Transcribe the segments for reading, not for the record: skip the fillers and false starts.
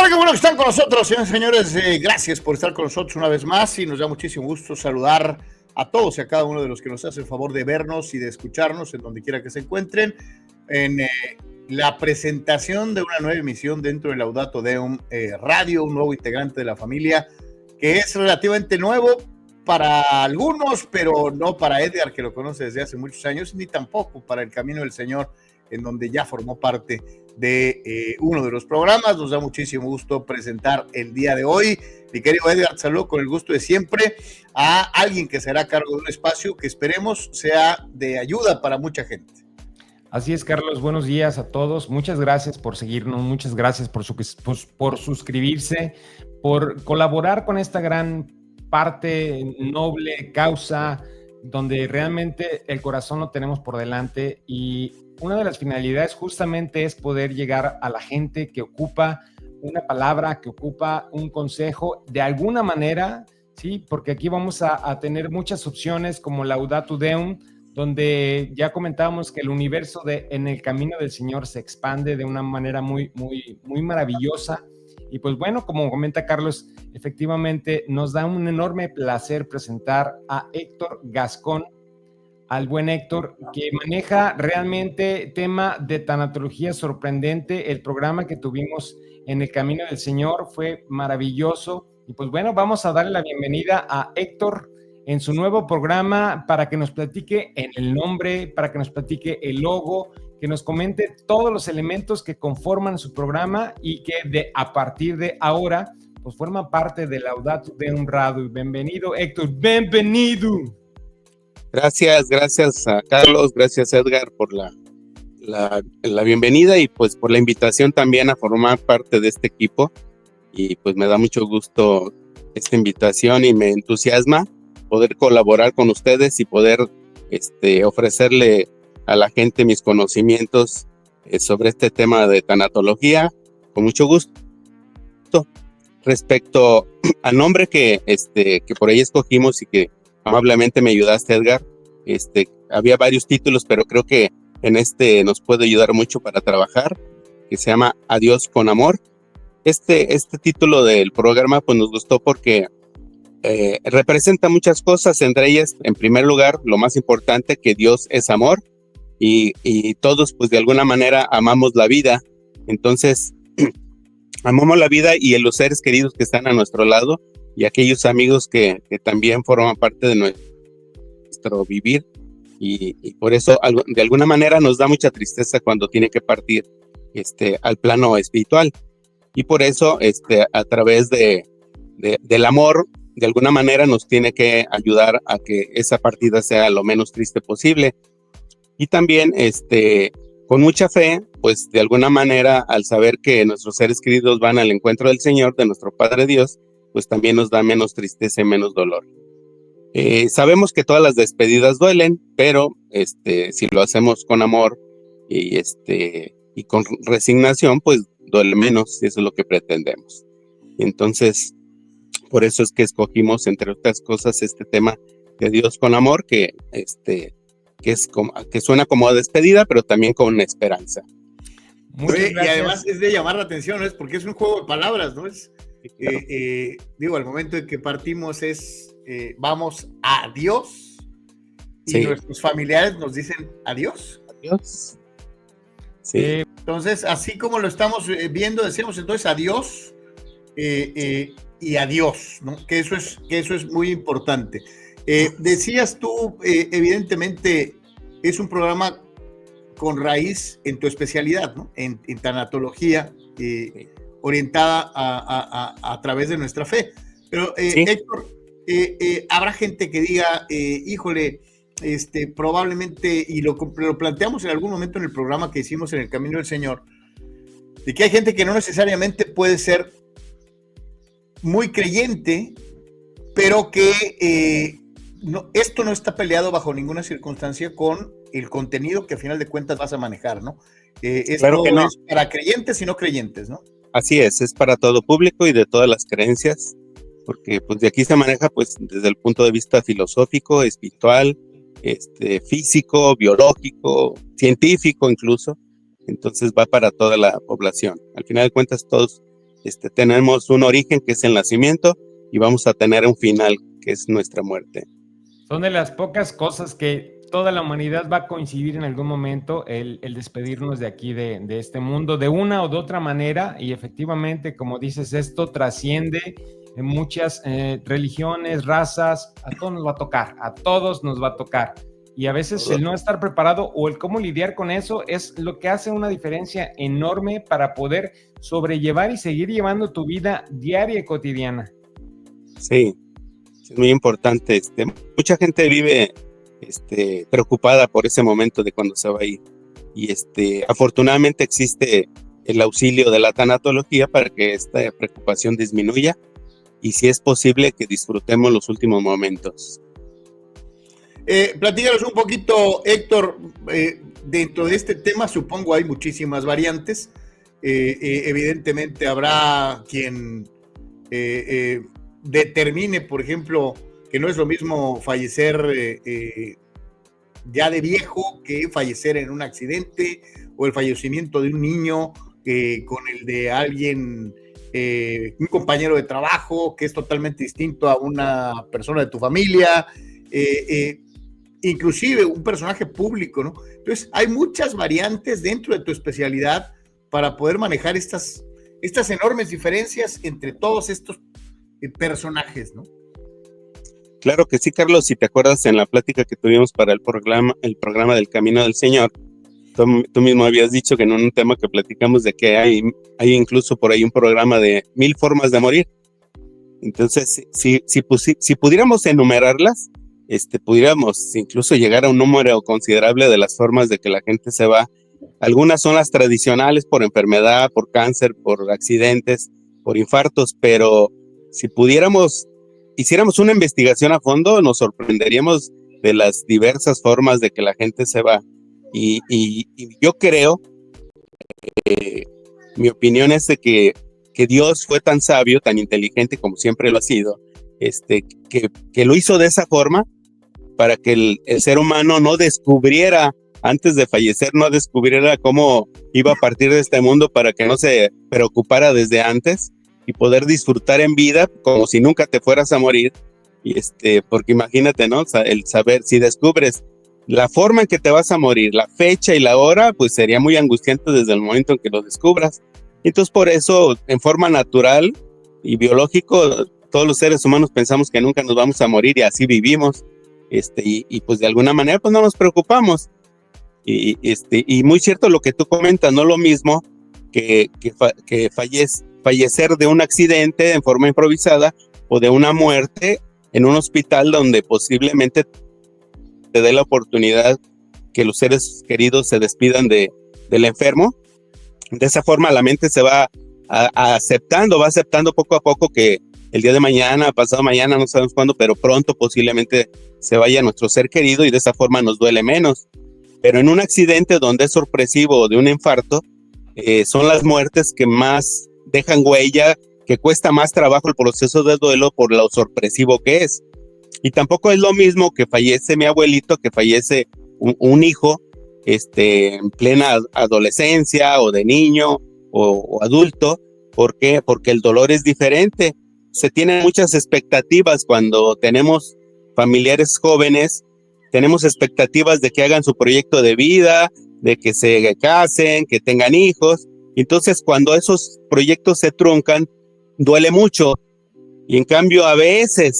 Qué bueno que están con nosotros, señores y señores. Gracias por estar con nosotros una vez más y nos da muchísimo gusto saludar a todos y a cada uno de los que nos hacen el favor de vernos y de escucharnos en donde quiera que se encuentren en la presentación de una nueva emisión dentro de Laudato Deum Radio, un nuevo integrante de la familia que es relativamente nuevo para algunos, pero no para Edgar, que lo conoce desde hace muchos años, ni tampoco para el Camino del Señor, en donde ya formó parte de uno de los programas. Nos da muchísimo gusto presentar el día de hoy, mi querido Edgar, saludo con el gusto de siempre a alguien que será a cargo de un espacio que esperemos sea de ayuda para mucha gente. Así es, Carlos, buenos días a todos, muchas gracias por seguirnos, muchas gracias por suscribirse, por colaborar con esta gran parte noble causa donde realmente el corazón lo tenemos por delante, y una de las finalidades justamente es poder llegar a la gente que ocupa una palabra, que ocupa un consejo de alguna manera, ¿sí? Porque aquí vamos a tener muchas opciones como Laudato Deum, donde ya comentábamos que el universo en el camino del Señor se expande de una manera muy maravillosa. Y pues bueno, como comenta Carlos, efectivamente nos da un enorme placer presentar a Héctor Gascón, al buen Héctor, que maneja realmente tema de tanatología sorprendente. El programa que tuvimos en el Camino del Señor fue maravilloso. Y pues bueno, vamos a darle la bienvenida a Héctor en su nuevo programa para que nos platique en el nombre, para que nos platique el logo, que nos comente todos los elementos que conforman su programa y que a partir de ahora pues forma parte de Laudato Deum Radio. Bienvenido, Héctor, bienvenido. Gracias a Carlos, gracias Edgar por la bienvenida y pues por la invitación también a formar parte de este equipo, y pues me da mucho gusto esta invitación y me entusiasma poder colaborar con ustedes y poder ofrecerle a la gente mis conocimientos sobre este tema de tanatología con mucho gusto. Respecto al nombre que por ahí escogimos y que amablemente me ayudaste, Edgar, había varios títulos, pero creo que en nos puede ayudar mucho para trabajar, que se llama Adiós con Amor. Este título del programa pues nos gustó porque representa muchas cosas, entre ellas, en primer lugar, lo más importante, que Dios es amor, y todos pues de alguna manera amamos la vida. Entonces amamos la vida y los seres queridos que están a nuestro lado y aquellos amigos que también forman parte de nuestro vivir, y por eso de alguna manera nos da mucha tristeza cuando tiene que partir al plano espiritual, y por eso a través del amor de alguna manera nos tiene que ayudar a que esa partida sea lo menos triste posible. Y también con mucha fe, pues de alguna manera, al saber que nuestros seres queridos van al encuentro del Señor, de nuestro Padre Dios, pues también nos da menos tristeza y menos dolor. Sabemos que todas las despedidas duelen, pero si lo hacemos con amor y con resignación, pues duele menos, y eso es lo que pretendemos. Entonces, por eso es que escogimos, entre otras cosas, este tema de Dios con amor, que suena como a despedida, pero también con una esperanza. Y además es de llamar la atención, ¿no? Es porque es un juego de palabras, ¿no? Es, claro. Al momento en que partimos vamos a Dios, y sí, nuestros familiares nos dicen adiós. Adiós. Sí. Entonces, así como lo estamos viendo, decimos entonces adiós y adiós, ¿no? Que eso es muy importante. Decías tú, evidentemente, es un programa con raíz en tu especialidad, ¿no? En tanatología, orientada a través de nuestra fe. Pero, sí, Héctor, habrá gente que diga, híjole, probablemente, y lo planteamos en algún momento en el programa que hicimos en el Camino del Señor, de que hay gente que no necesariamente puede ser muy creyente, pero que esto no está peleado bajo ninguna circunstancia con el contenido que a final de cuentas vas a manejar, ¿no? Claro que no. Es para creyentes y no creyentes, ¿no? Así es para todo público y de todas las creencias, porque pues de aquí se maneja pues desde el punto de vista filosófico, espiritual, físico, biológico, científico incluso. Entonces va para toda la población. Al final de cuentas todos tenemos un origen que es el nacimiento y vamos a tener un final que es nuestra muerte. Son de las pocas cosas que toda la humanidad va a coincidir en algún momento, el despedirnos de aquí, de este mundo, de una o de otra manera, y efectivamente, como dices, esto trasciende en muchas religiones, razas, a todos nos va a tocar, a todos nos va a tocar. Y a veces el no estar preparado o el cómo lidiar con eso es lo que hace una diferencia enorme para poder sobrellevar y seguir llevando tu vida diaria y cotidiana. Sí, es muy importante. Mucha gente vive preocupada por ese momento de cuando se va a ir. Y afortunadamente existe el auxilio de la tanatología para que esta preocupación disminuya y si es posible que disfrutemos los últimos momentos. Platícanos un poquito, Héctor, dentro de este tema supongo hay muchísimas variantes. Evidentemente habrá quien determine, por ejemplo, que no es lo mismo fallecer ya de viejo que fallecer en un accidente, o el fallecimiento de un niño con el de alguien, un compañero de trabajo, que es totalmente distinto a una persona de tu familia, inclusive un personaje público, ¿no? Entonces hay muchas variantes dentro de tu especialidad para poder manejar estas enormes diferencias entre todos estos personajes, ¿no? Claro que sí, Carlos. Si te acuerdas en la plática que tuvimos para el programa del Camino del Señor, tú mismo habías dicho que en un tema que platicamos de que hay incluso por ahí un programa de 1000 formas de morir. Entonces, si pudiéramos enumerarlas, pudiéramos incluso llegar a un número considerable de las formas de que la gente se va. Algunas son las tradicionales por enfermedad, por cáncer, por accidentes, por infartos, pero si hiciéramos una investigación a fondo, nos sorprenderíamos de las diversas formas de que la gente se va. Y yo creo, mi opinión es de que Dios fue tan sabio, tan inteligente como siempre lo ha sido, que lo hizo de esa forma para que el ser humano no descubriera, antes de fallecer, no descubriera cómo iba a partir de este mundo, para que no se preocupara desde antes y poder disfrutar en vida como si nunca te fueras a morir. Y porque imagínate, ¿no? El saber, si descubres la forma en que te vas a morir, la fecha y la hora, pues sería muy angustiante desde el momento en que lo descubras. Entonces, por eso, en forma natural y biológico, todos los seres humanos pensamos que nunca nos vamos a morir y así vivimos. Y pues de alguna manera pues no nos preocupamos. Y muy cierto lo que tú comentas, no lo mismo que fallecer de un accidente en forma improvisada o de una muerte en un hospital donde posiblemente te dé la oportunidad que los seres queridos se despidan del enfermo. De esa forma la mente se va aceptando poco a poco que el día de mañana, pasado mañana, no sabemos cuándo, pero pronto posiblemente se vaya nuestro ser querido y de esa forma nos duele menos. Pero en un accidente donde es sorpresivo de un infarto, son las muertes que más dejan huella, que cuesta más trabajo el proceso de duelo por lo sorpresivo que es. Y tampoco es lo mismo que fallece mi abuelito, que fallece un hijo en plena adolescencia o de niño o adulto. ¿Por qué? Porque el dolor es diferente. Se tienen muchas expectativas cuando tenemos familiares jóvenes, tenemos expectativas de que hagan su proyecto de vida, de que se casen, que tengan hijos. Entonces, cuando esos proyectos se truncan, duele mucho. Y en cambio, a veces,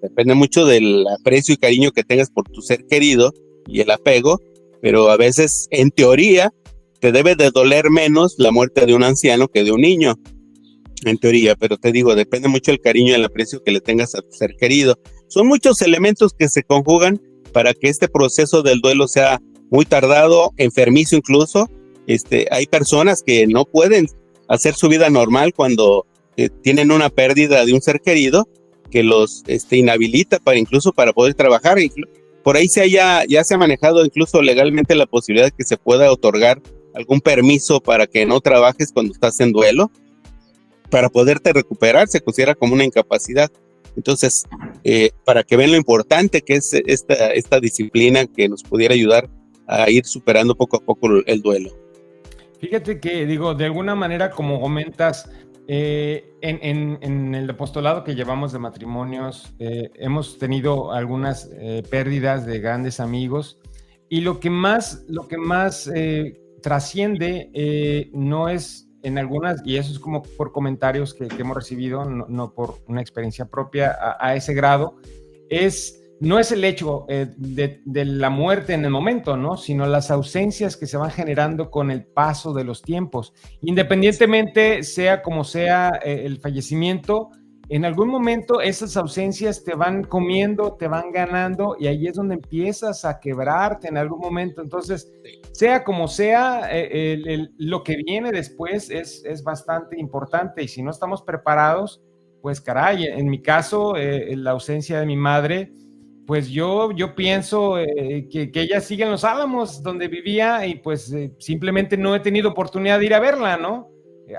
depende mucho del aprecio y cariño que tengas por tu ser querido y el apego, pero a veces, en teoría, te debe de doler menos la muerte de un anciano que de un niño. En teoría, pero te digo, depende mucho el cariño y el aprecio que le tengas a tu ser querido. Son muchos elementos que se conjugan para que este proceso del duelo sea muy tardado, enfermizo incluso. Hay personas que no pueden hacer su vida normal cuando tienen una pérdida de un ser querido que los inhabilita incluso para poder trabajar. Por ahí ya se ha manejado incluso legalmente la posibilidad de que se pueda otorgar algún permiso para que no trabajes cuando estás en duelo, para poderte recuperar. Se considera como una incapacidad. Entonces, para que vean lo importante que es esta disciplina que nos pudiera ayudar a ir superando poco a poco el duelo. Fíjate que, de alguna manera, como comentas, En el apostolado que llevamos de matrimonios, hemos tenido algunas pérdidas de grandes amigos, y lo que más trasciende no es en algunas, y eso es como por comentarios que hemos recibido, no por una experiencia propia a ese grado, no es el hecho de la muerte en el momento, ¿no? Sino las ausencias que se van generando con el paso de los tiempos. Independientemente sea como sea el fallecimiento, en algún momento esas ausencias te van comiendo, te van ganando, y ahí es donde empiezas a quebrarte en algún momento. Entonces, sea como sea, lo que viene después es bastante importante, y si no estamos preparados, pues caray, en mi caso, la ausencia de mi madre, pues yo pienso que ella sigue en Los Álamos, donde vivía, y pues simplemente no he tenido oportunidad de ir a verla, ¿no?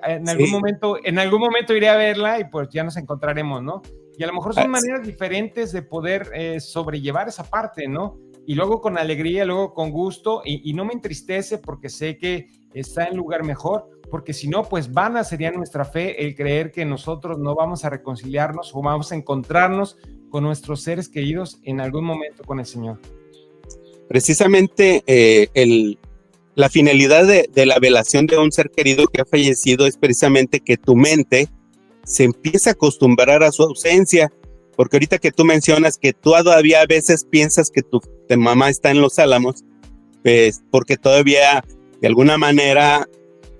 En algún momento iré a verla y pues ya nos encontraremos, ¿no? Y a lo mejor son maneras diferentes de poder sobrellevar esa parte, ¿no? Y luego con alegría, luego con gusto, y no me entristece porque sé que está en lugar mejor, porque si no, pues vana sería nuestra fe el creer que nosotros no vamos a reconciliarnos o vamos a encontrarnos con nuestros seres queridos en algún momento con el Señor. Precisamente la finalidad de la velación de un ser querido que ha fallecido es precisamente que tu mente se empiece a acostumbrar a su ausencia, porque ahorita que tú mencionas que tú todavía a veces piensas que tu mamá está en Los Álamos, pues porque todavía de alguna manera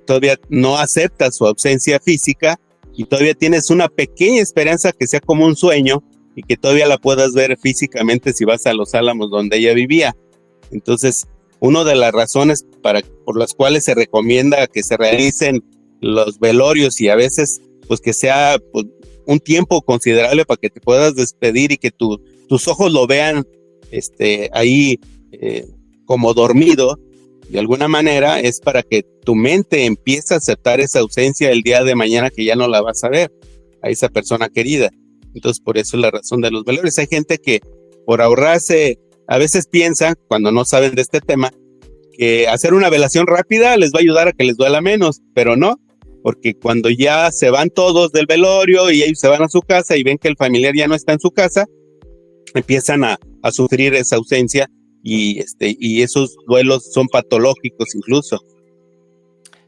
todavía no aceptas su ausencia física y todavía tienes una pequeña esperanza que sea como un sueño y que todavía la puedas ver físicamente si vas a Los Álamos donde ella vivía. Entonces, una de las razones por las cuales se recomienda que se realicen los velorios, y a veces pues que sea pues, un tiempo considerable para que te puedas despedir y que tus ojos lo vean ahí como dormido, de alguna manera es para que tu mente empiece a aceptar esa ausencia el día de mañana que ya no la vas a ver, a esa persona querida. Entonces, por eso es la razón de los velorios. Hay gente que por ahorrarse, a veces piensa, cuando no saben de este tema, que hacer una velación rápida les va a ayudar a que les duela menos, pero no, porque cuando ya se van todos del velorio y ellos se van a su casa y ven que el familiar ya no está en su casa, empiezan a sufrir esa ausencia y esos duelos son patológicos incluso.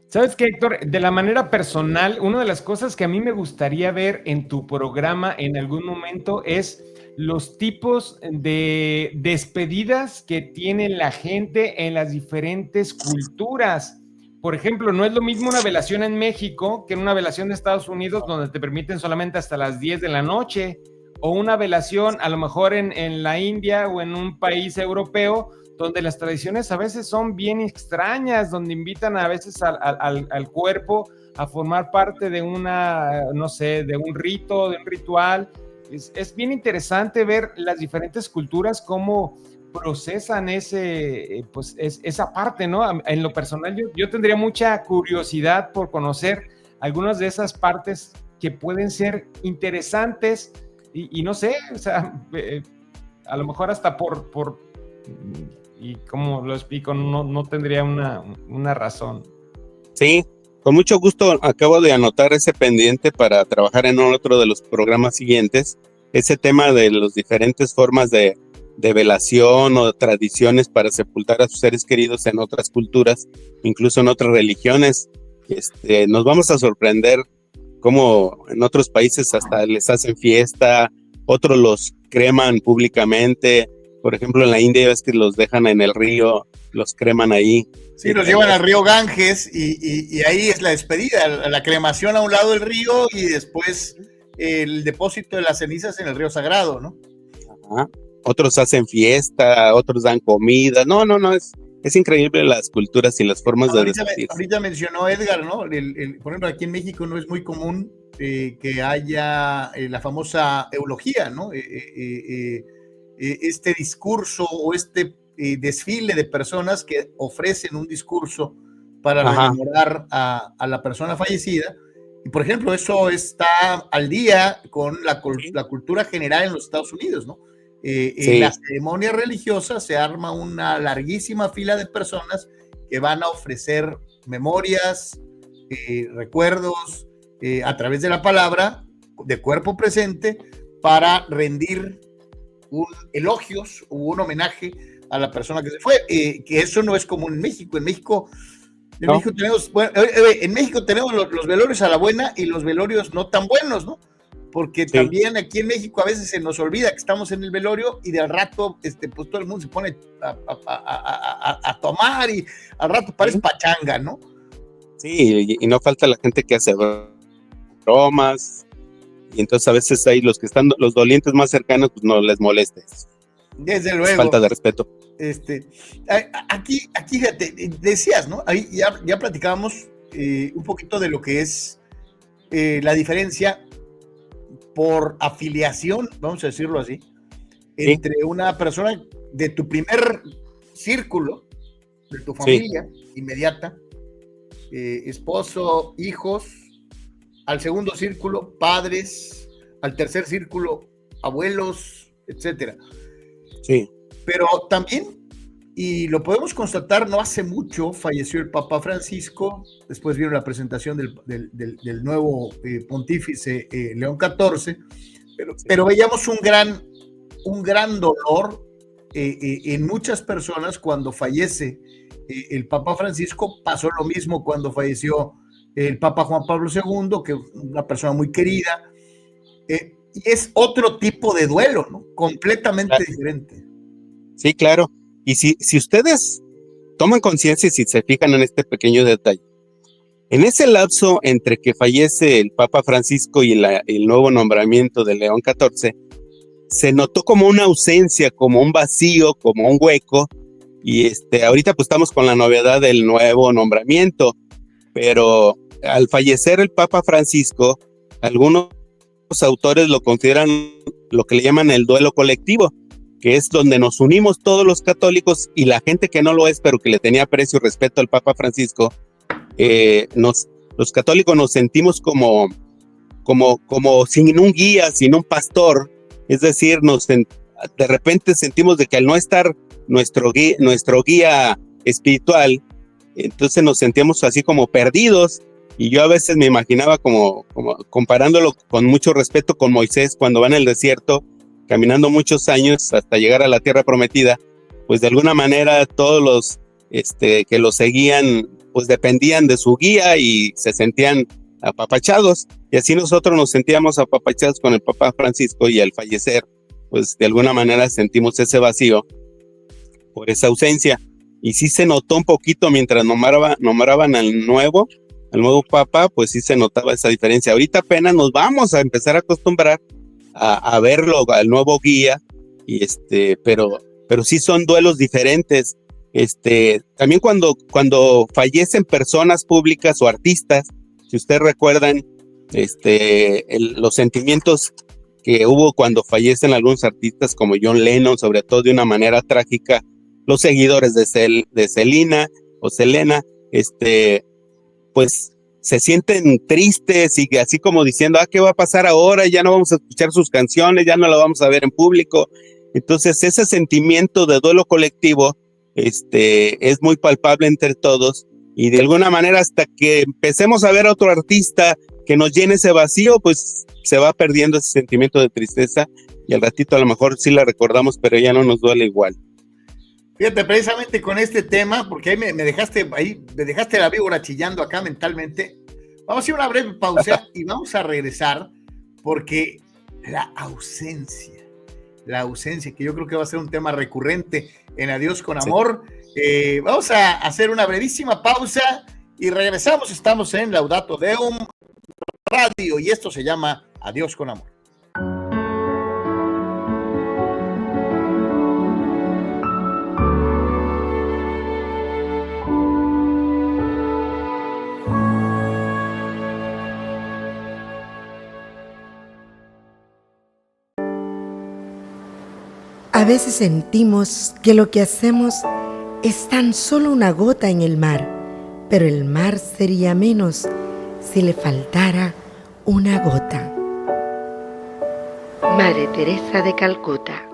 ¿Sabes qué, Héctor? De la manera personal, una de las cosas que a mí me gustaría ver en tu programa en algún momento es los tipos de despedidas que tiene la gente en las diferentes culturas. Por ejemplo, no es lo mismo una velación en México que en una velación de Estados Unidos, donde te permiten solamente hasta las 10 de la noche, o una velación a lo mejor en la India o en un país europeo, donde las tradiciones a veces son bien extrañas, donde invitan a veces al cuerpo a formar parte de no sé, de un rito, de un ritual. Es bien interesante ver las diferentes culturas cómo procesan esa parte, ¿no? En lo personal, yo tendría mucha curiosidad por conocer algunas de esas partes que pueden ser interesantes y no sé, o sea, a lo mejor hasta y como lo explico, no tendría una razón. Sí, con mucho gusto acabo de anotar ese pendiente para trabajar en otro de los programas siguientes, ese tema de las diferentes formas de velación o tradiciones para sepultar a sus seres queridos en otras culturas, incluso en otras religiones. Nos vamos a sorprender cómo en otros países hasta les hacen fiesta, otros los creman públicamente. Por ejemplo, en la India ves que los dejan en el río, los creman ahí. Sí, los llevan al río Ganges y ahí es la despedida, la cremación a un lado del río y después el depósito de las cenizas en el río Sagrado, ¿no? Ajá. Otros hacen fiesta, otros dan comida. No, es increíble las culturas y las formas de despedirse. Ahorita mencionó Edgar, ¿no? Por ejemplo, aquí en México no es muy común que haya la famosa eulogía, ¿no? Este discurso o desfile de personas que ofrecen un discurso para rememorar a la persona fallecida. Y, por ejemplo, eso está al día con la cultura general en los Estados Unidos, ¿no? En la ceremonia religiosa se arma una larguísima fila de personas que van a ofrecer memorias, recuerdos, a través de la palabra, de cuerpo presente, para rendir elogios o un homenaje a la persona que se fue, que eso no es común en México. No. En México tenemos los velorios a la buena y los velorios no tan buenos, ¿no? Porque también aquí en México a veces se nos olvida que estamos en el velorio y de al rato, pues todo el mundo se pone a tomar y al rato parece pachanga, ¿no? Sí, y no falta la gente que hace bromas, y entonces a veces hay los que están, los dolientes más cercanos, pues no les molestes. Desde luego. Es falta de respeto. Aquí, fíjate, decías, ¿no? Ahí ya platicábamos un poquito de lo que es la diferencia por afiliación, vamos a decirlo así, entre una persona de tu primer círculo, de tu familia inmediata, esposo, hijos, al segundo círculo, padres, al tercer círculo, abuelos, etcétera. Sí. Pero también, y lo podemos constatar, no hace mucho falleció el Papa Francisco, después vino la presentación del nuevo pontífice León XIV, pero veíamos un gran dolor en muchas personas cuando fallece el Papa Francisco. Pasó lo mismo cuando falleció el Papa Juan Pablo II, que es una persona muy querida, y es otro tipo de duelo, ¿no? Completamente diferente. Sí, claro. Y si ustedes toman conciencia y si se fijan en este pequeño detalle, en ese lapso entre que fallece el Papa Francisco y el nuevo nombramiento de León XIV, se notó como una ausencia, como un vacío, como un hueco, y ahorita pues estamos con la novedad del nuevo nombramiento, pero al fallecer el Papa Francisco, algunos autores lo consideran lo que le llaman el duelo colectivo, que es donde nos unimos todos los católicos y la gente que no lo es, pero que le tenía aprecio y respeto al Papa Francisco, los católicos nos sentimos como sin un guía, sin un pastor, es decir, de repente sentimos de que al no estar nuestro guía espiritual, entonces nos sentíamos así como perdidos, y yo a veces me imaginaba como comparándolo con mucho respeto con Moisés cuando va en el desierto, caminando muchos años hasta llegar a la tierra prometida, pues de alguna manera todos los que lo seguían, pues dependían de su guía y se sentían apapachados, y así nosotros nos sentíamos apapachados con el Papa Francisco, y al fallecer, pues de alguna manera sentimos ese vacío por esa ausencia, y sí se notó un poquito mientras nombraban al nuevo Papa, pues sí se notaba esa diferencia. Ahorita apenas nos vamos a empezar a acostumbrar a verlo, al nuevo guía, y pero sí son duelos diferentes. También cuando fallecen personas públicas o artistas, si ustedes recuerdan, los sentimientos que hubo cuando fallecen algunos artistas como John Lennon, sobre todo de una manera trágica, los seguidores de Selena, pues se sienten tristes y así como diciendo, ¿qué va a pasar ahora? Ya no vamos a escuchar sus canciones, ya no la vamos a ver en público. Entonces ese sentimiento de duelo colectivo es muy palpable entre todos, y de alguna manera hasta que empecemos a ver a otro artista que nos llene ese vacío, pues se va perdiendo ese sentimiento de tristeza, y al ratito a lo mejor sí la recordamos, pero ya no nos duele igual. Fíjate, precisamente con este tema, porque ahí me dejaste la víbora chillando acá mentalmente. Vamos a hacer una breve pausa y vamos a regresar, porque la ausencia, que yo creo que va a ser un tema recurrente en Adiós con Amor. Sí. Vamos a hacer una brevísima pausa y regresamos. Estamos en Laudato Deum Radio y esto se llama Adiós con Amor. A veces sentimos que lo que hacemos es tan solo una gota en el mar, pero el mar sería menos si le faltara una gota. Madre Teresa de Calcuta.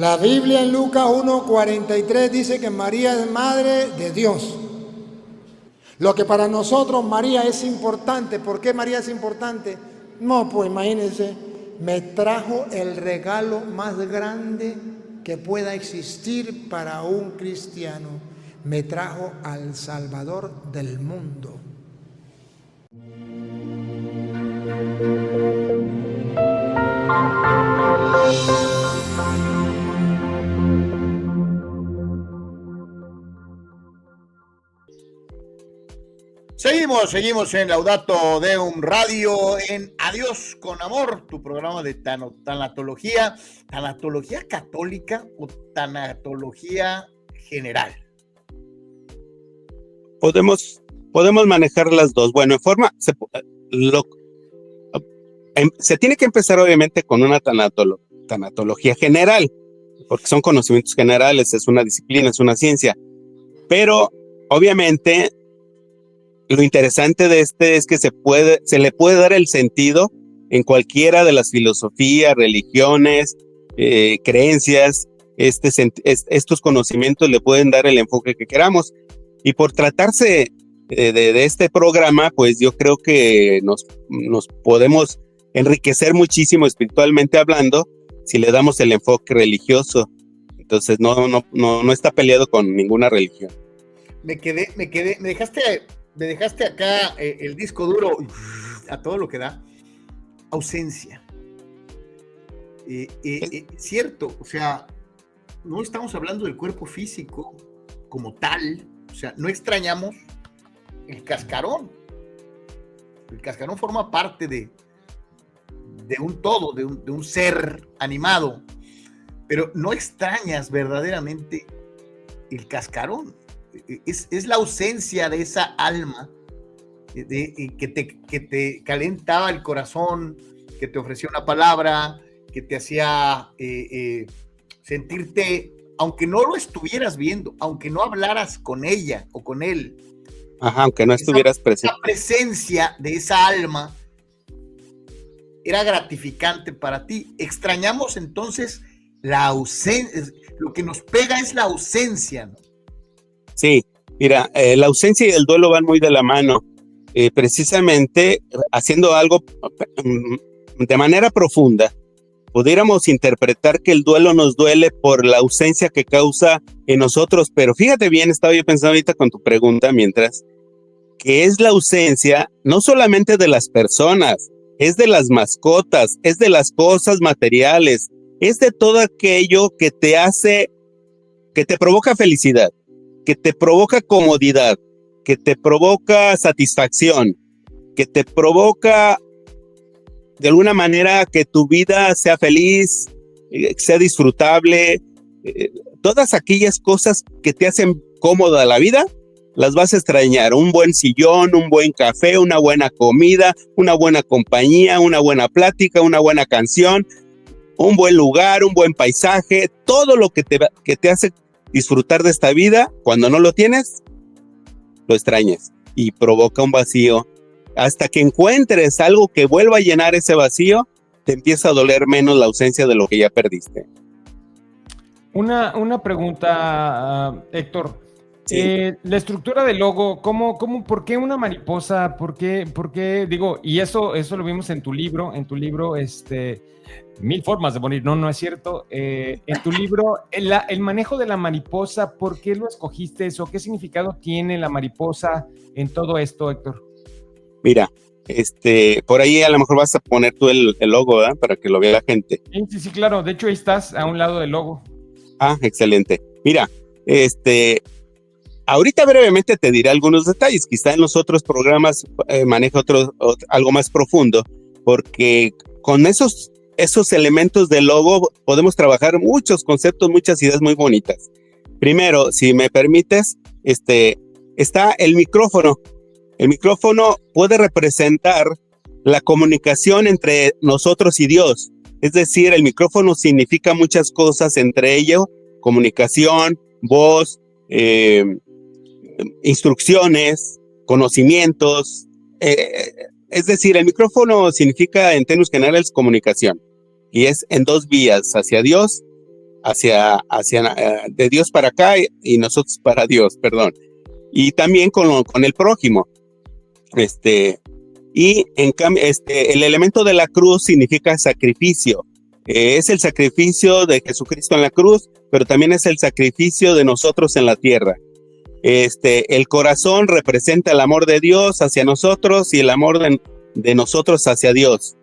La Biblia en Lucas 1:43 dice que María es madre de Dios. Lo que para nosotros María es importante. ¿Por qué María es importante? No, pues imagínense, me trajo el regalo más grande que pueda existir para un cristiano. Me trajo al Salvador del mundo. Seguimos en Laudato Deum Radio, en Adiós con Amor, tu programa de tanatología católica o tanatología general. Podemos manejar las dos. Bueno, se tiene que empezar obviamente con una tanatología general, porque son conocimientos generales, es una disciplina, es una ciencia, pero obviamente lo interesante de es que se le puede dar el sentido en cualquiera de las filosofías, religiones, creencias. Estos conocimientos le pueden dar el enfoque que queramos. Y por tratarse de este programa, pues yo creo que nos podemos enriquecer muchísimo espiritualmente hablando si le damos el enfoque religioso. Entonces no está peleado con ninguna religión. Me dejaste acá el disco duro a todo lo que da. Ausencia. Cierto, o sea, no estamos hablando del cuerpo físico como tal, o sea, no extrañamos el cascarón. El cascarón forma parte de un todo, de un ser animado, pero no extrañas verdaderamente el cascarón. Es la ausencia de esa alma que te calentaba el corazón, que te ofrecía una palabra, que te hacía sentirte, aunque no lo estuvieras viendo, aunque no hablaras con ella o con él. Ajá, aunque no estuvieras presente. La presencia de esa alma era gratificante para ti. Extrañamos entonces la ausencia, lo que nos pega es la ausencia, ¿no? Sí, mira, la ausencia y el duelo van muy de la mano. Precisamente haciendo algo de manera profunda, pudiéramos interpretar que el duelo nos duele por la ausencia que causa en nosotros, pero fíjate bien, estaba yo pensando ahorita con tu pregunta mientras, que es la ausencia no solamente de las personas, es de las mascotas, es de las cosas materiales, es de todo aquello que te hace, que te provoca felicidad, que te provoca comodidad, que te provoca satisfacción, que te provoca de alguna manera que tu vida sea feliz, sea disfrutable, todas aquellas cosas que te hacen cómoda la vida, las vas a extrañar. Un buen sillón, un buen café, una buena comida, una buena compañía, una buena plática, una buena canción, un buen lugar, un buen paisaje, todo lo que te hace disfrutar de esta vida, cuando no lo tienes, lo extrañas y provoca un vacío. Hasta que encuentres algo que vuelva a llenar ese vacío, te empieza a doler menos la ausencia de lo que ya perdiste. Una pregunta, Héctor. Sí. La estructura del logo, ¿por qué una mariposa? ¿Por qué? Digo, y eso lo vimos en tu libro, 1000 formas de morir, no es cierto. En tu libro, el manejo de la mariposa, ¿por qué lo escogiste eso? ¿Qué significado tiene la mariposa en todo esto, Héctor? Mira, por ahí a lo mejor vas a poner tú el logo, ¿verdad? Para que lo vea la gente. Sí, claro. De hecho, ahí estás, a un lado del logo. Ah, excelente. Mira, ahorita brevemente te diré algunos detalles. Quizá en los otros programas manejo algo más profundo, porque con esos elementos del logo podemos trabajar muchos conceptos, muchas ideas muy bonitas. Primero, si me permites, está el micrófono. El micrófono puede representar la comunicación entre nosotros y Dios. Es decir, el micrófono significa muchas cosas, entre ello, comunicación, voz, instrucciones, conocimientos. Es decir, el micrófono significa en términos generales comunicación y es en dos vías, hacia Dios de Dios para acá y nosotros para Dios, perdón. Y también con el prójimo. Y en cambio, el elemento de la cruz significa sacrificio. Es el sacrificio de Jesucristo en la cruz, pero también es el sacrificio de nosotros en la tierra. El corazón representa el amor de Dios hacia nosotros y el amor de nosotros hacia Dios.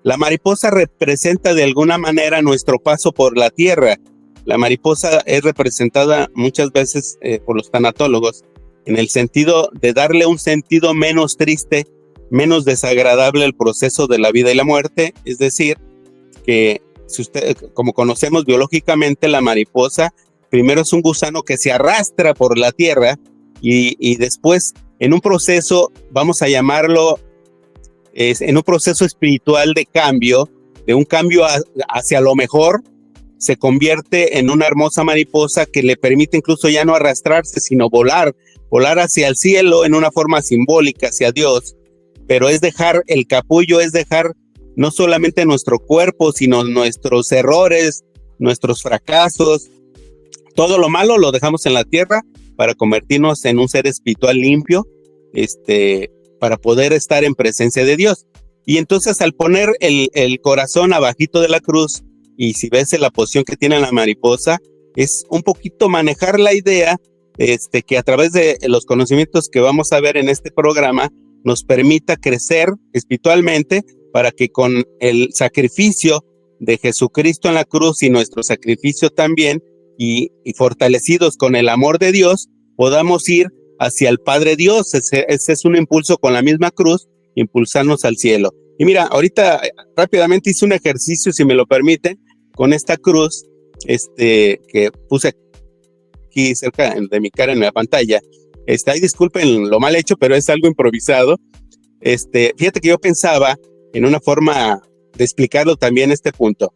La mariposa representa de alguna manera nuestro paso por la tierra. La mariposa es representada muchas veces por los tanatólogos en el sentido de darle un sentido menos triste, menos desagradable al proceso de la vida y la muerte. Es decir, que como conocemos biológicamente, la mariposa primero es un gusano que se arrastra por la tierra y después en un proceso, vamos a llamarlo, en un proceso espiritual de cambio, de un cambio hacia lo mejor, se convierte en una hermosa mariposa que le permite incluso ya no arrastrarse, sino volar hacia el cielo en una forma simbólica hacia Dios. Pero es dejar el capullo, es dejar no solamente nuestro cuerpo, sino nuestros errores, nuestros fracasos, todo lo malo lo dejamos en la tierra para convertirnos en un ser espiritual limpio, para poder estar en presencia de Dios. Y entonces al poner el corazón abajito de la cruz, y si ves la posición que tiene la mariposa, es un poquito manejar la idea que a través de los conocimientos que vamos a ver en este programa, nos permita crecer espiritualmente para que con el sacrificio de Jesucristo en la cruz y nuestro sacrificio también, y fortalecidos con el amor de Dios, podamos ir hacia el Padre Dios. Ese es un impulso con la misma cruz, impulsarnos al cielo. Y mira, ahorita rápidamente hice un ejercicio, si me lo permiten, con esta cruz que puse aquí cerca de mi cara en la pantalla. Ay, disculpen lo mal hecho, pero es algo improvisado. Fíjate que yo pensaba en una forma de explicarlo también este punto.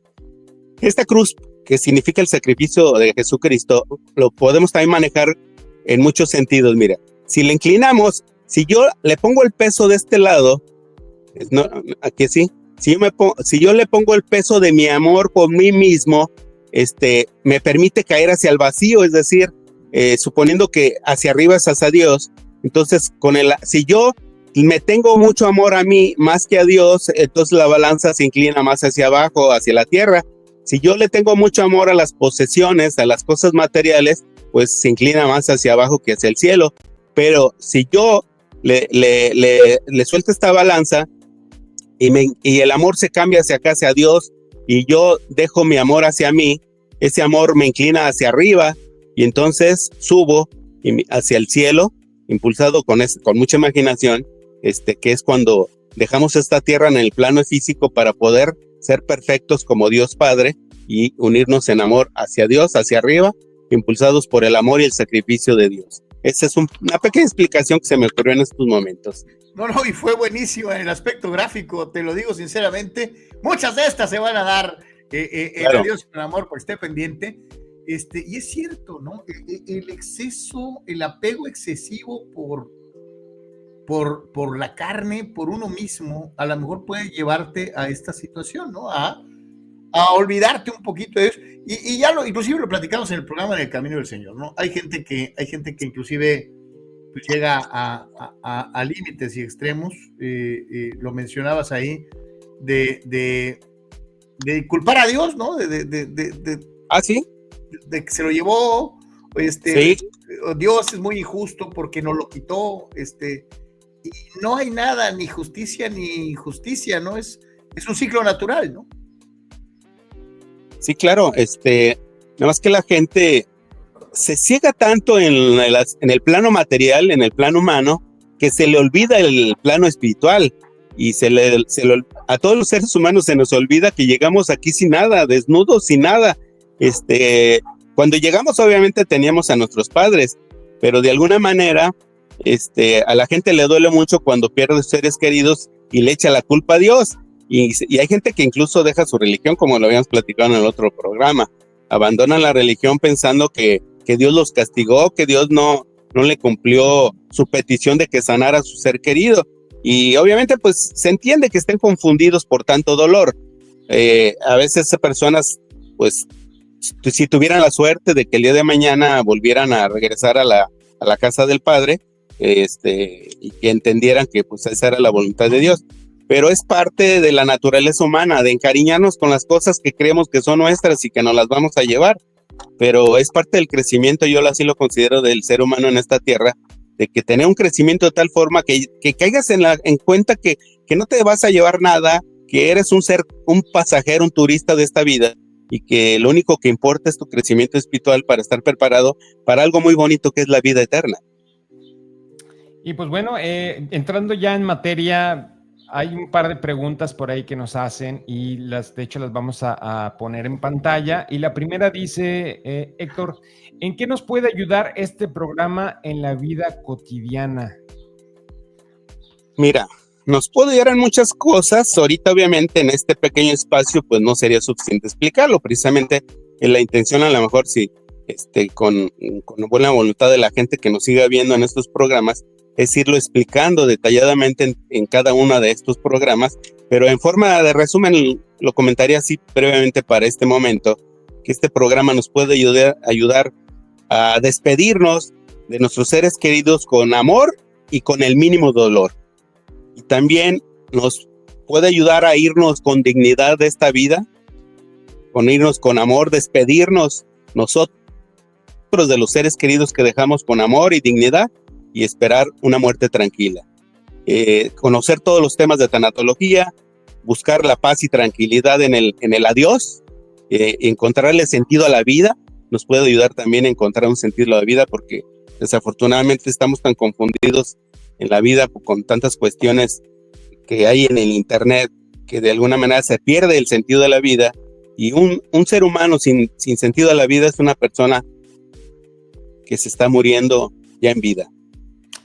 Esta cruz, que significa el sacrificio de Jesucristo, lo podemos también manejar en muchos sentidos. Mira, si le inclinamos, si yo le pongo el peso de este lado, no, aquí sí, si yo le pongo el peso de mi amor por mí mismo, me permite caer hacia el vacío, es decir, suponiendo que hacia arriba es hacia Dios. Entonces, si yo me tengo mucho amor a mí más que a Dios, entonces la balanza se inclina más hacia abajo, hacia la tierra. Si yo le tengo mucho amor a las posesiones, a las cosas materiales, pues se inclina más hacia abajo que hacia el cielo. Pero si yo le suelto esta balanza y el amor se cambia hacia acá, hacia Dios, y yo dejo mi amor hacia mí, ese amor me inclina hacia arriba, y entonces subo hacia el cielo, impulsado con mucha imaginación, que es cuando dejamos esta tierra en el plano físico para poder ser perfectos como Dios Padre y unirnos en amor hacia Dios, hacia arriba, impulsados por el amor y el sacrificio de Dios. Esa es una pequeña explicación que se me ocurrió en estos momentos. No, y fue buenísimo en el aspecto gráfico, te lo digo sinceramente. Muchas de estas se van a dar Claro. en Dios con amor, por esté pendiente. Y es cierto, ¿no? El exceso, el apego excesivo por la carne, por uno mismo, a lo mejor puede llevarte a esta situación, ¿no? A olvidarte un poquito de eso. Y ya inclusive lo platicamos en el programa En el Camino del Señor, ¿no? Hay gente que inclusive pues, llega a límites y extremos. Lo mencionabas ahí, de culpar a Dios, ¿no? ¿Sí? De que se lo llevó, Sí. Dios es muy injusto porque nos lo quitó, y no hay nada, ni justicia ni injusticia, ¿no? Es un ciclo natural, ¿no? Sí, claro, nada más que la gente se ciega tanto en el plano material, en el plano humano, que se le olvida el plano espiritual, y a todos los seres humanos se nos olvida que llegamos aquí sin nada, desnudos, sin nada. Cuando llegamos obviamente teníamos a nuestros padres, pero de alguna manera a la gente le duele mucho cuando pierde seres queridos y le echa la culpa a Dios. Y hay gente que incluso deja su religión, como lo habíamos platicado en el otro programa. Abandonan la religión pensando que Dios los castigó, que Dios no le cumplió su petición de que sanara a su ser querido. Y obviamente pues se entiende que estén confundidos por tanto dolor. A veces esas personas pues si tuvieran la suerte de que el día de mañana volvieran a regresar a la casa del Padre, y que entendieran que pues esa era la voluntad de Dios. Pero es parte de la naturaleza humana, de encariñarnos con las cosas que creemos que son nuestras y que nos las vamos a llevar. Pero es parte del crecimiento, yo así lo considero, del ser humano en esta tierra, de que tener un crecimiento de tal forma que caigas en cuenta que no te vas a llevar nada, que eres un pasajero, un turista de esta vida, y que lo único que importa es tu crecimiento espiritual para estar preparado para algo muy bonito que es la vida eterna. Y pues bueno, entrando ya en materia, hay un par de preguntas por ahí que nos hacen y de hecho las vamos a poner en pantalla. Y la primera dice, Héctor, ¿en qué nos puede ayudar este programa en la vida cotidiana? Mira, nos puede ayudar en muchas cosas. Ahorita obviamente en este pequeño espacio pues no sería suficiente explicarlo. Precisamente en la intención, a lo mejor sí, con buena voluntad de la gente que nos siga viendo en estos programas, es irlo explicando detalladamente en cada uno de estos programas, pero en forma de resumen lo comentaría así brevemente para este momento, que este programa nos puede ayudar a despedirnos de nuestros seres queridos con amor y con el mínimo dolor. Y también nos puede ayudar a irnos con dignidad de esta vida, con irnos con amor, despedirnos nosotros de los seres queridos que dejamos con amor y dignidad, y esperar una muerte tranquila. Conocer todos los temas de tanatología, buscar la paz y tranquilidad en el adiós, encontrarle sentido a la vida, nos puede ayudar también a encontrar un sentido a la vida, porque desafortunadamente estamos tan confundidos en la vida con tantas cuestiones que hay en el internet, que de alguna manera se pierde el sentido de la vida, y un ser humano sin sentido de la vida es una persona que se está muriendo ya en vida.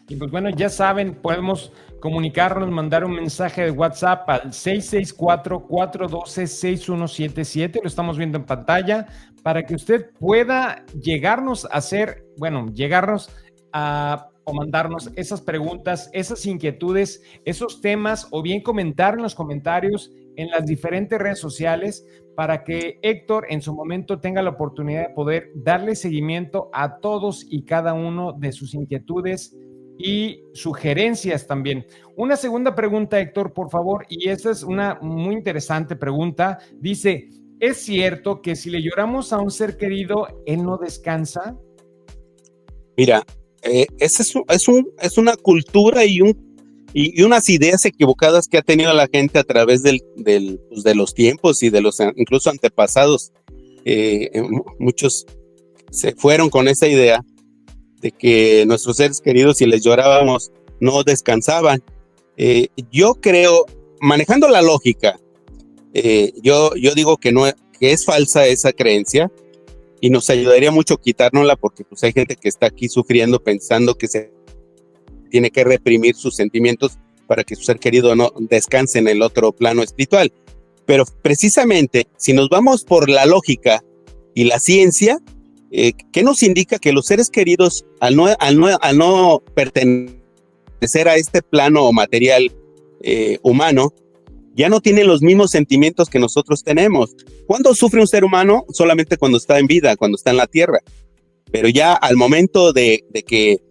Y pues bueno, ya saben, podemos comunicarnos, mandar un mensaje de WhatsApp al 664-412-6177, lo estamos viendo en pantalla, para que usted pueda llegarnos o mandarnos esas preguntas, esas inquietudes, esos temas, o bien comentar en los comentarios en las diferentes redes sociales, para que Héctor en su momento tenga la oportunidad de poder darle seguimiento a todos y cada uno de sus inquietudes y sugerencias también. Una segunda pregunta, Héctor, por favor, y esta es una muy interesante pregunta. Dice, ¿es cierto que si le lloramos a un ser querido, él no descansa? Mira, es una cultura y unas ideas equivocadas que ha tenido la gente a través de los tiempos y de los incluso antepasados. Muchos se fueron con esa idea de que nuestros seres queridos, si les llorábamos, no descansaban. Yo creo, manejando la lógica, yo digo que es falsa esa creencia, y nos ayudaría mucho quitárnosla, porque pues hay gente que está aquí sufriendo pensando que se tiene que reprimir sus sentimientos para que su ser querido no descanse en el otro plano espiritual. Pero precisamente, si nos vamos por la lógica y la ciencia, ¿qué nos indica? Que los seres queridos, al no pertenecer a este plano material humano, ya no tienen los mismos sentimientos que nosotros tenemos. ¿Cuándo sufre un ser humano? Solamente cuando está en vida, cuando está en la tierra. Pero ya al momento de que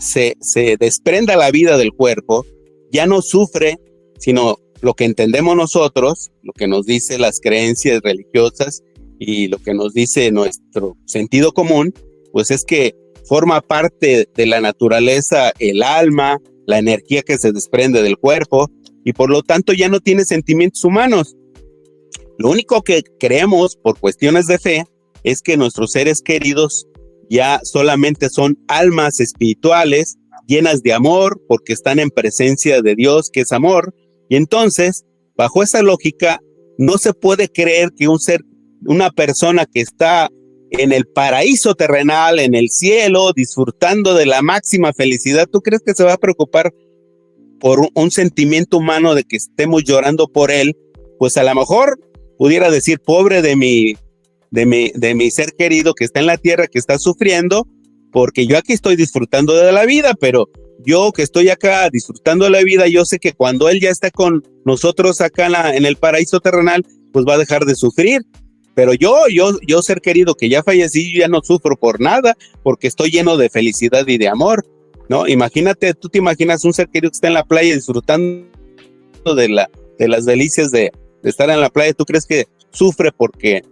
se desprenda la vida del cuerpo, ya no sufre, sino lo que entendemos nosotros, lo que nos dice las creencias religiosas y lo que nos dice nuestro sentido común, pues es que forma parte de la naturaleza el alma, la energía que se desprende del cuerpo, y por lo tanto ya no tiene sentimientos humanos. Lo único que creemos por cuestiones de fe es que nuestros seres queridos ya solamente son almas espirituales llenas de amor, porque están en presencia de Dios, que es amor. Y entonces, bajo esa lógica, no se puede creer que una persona que está en el paraíso terrenal, en el cielo, disfrutando de la máxima felicidad, ¿tú crees que se va a preocupar por un sentimiento humano de que estemos llorando por él? Pues a lo mejor pudiera decir, pobre de mi ser querido que está en la tierra, que está sufriendo, porque yo aquí estoy disfrutando de la vida, pero yo que estoy acá disfrutando de la vida, yo sé que cuando él ya está con nosotros acá en el paraíso terrenal, pues va a dejar de sufrir. Pero yo ser querido, que ya fallecí, yo ya no sufro por nada, porque estoy lleno de felicidad y de amor, ¿no? Imagínate, tú te imaginas un ser querido que está en la playa disfrutando de las delicias de estar en la playa. ¿Tú crees que sufre porque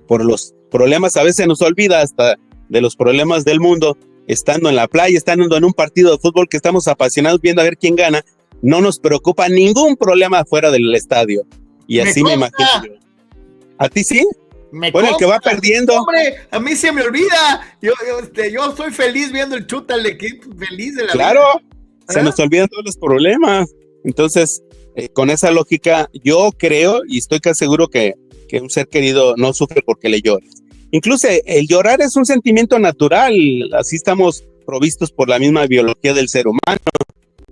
por los problemas? A veces nos olvida hasta de los problemas del mundo, estando en la playa, estando en un partido de fútbol que estamos apasionados viendo a ver quién gana. No nos preocupa ningún problema fuera del estadio. Y así me imagino yo. ¿A ti sí? Bueno, el que va perdiendo. Hombre, a mí se me olvida. Yo estoy feliz viendo el chútale, que feliz de la claro, vida. Se nos olvidan todos los problemas. Entonces, con esa lógica, yo creo y estoy casi seguro que un ser querido no sufre porque le llores. Incluso el llorar es un sentimiento natural. Así estamos provistos por la misma biología del ser humano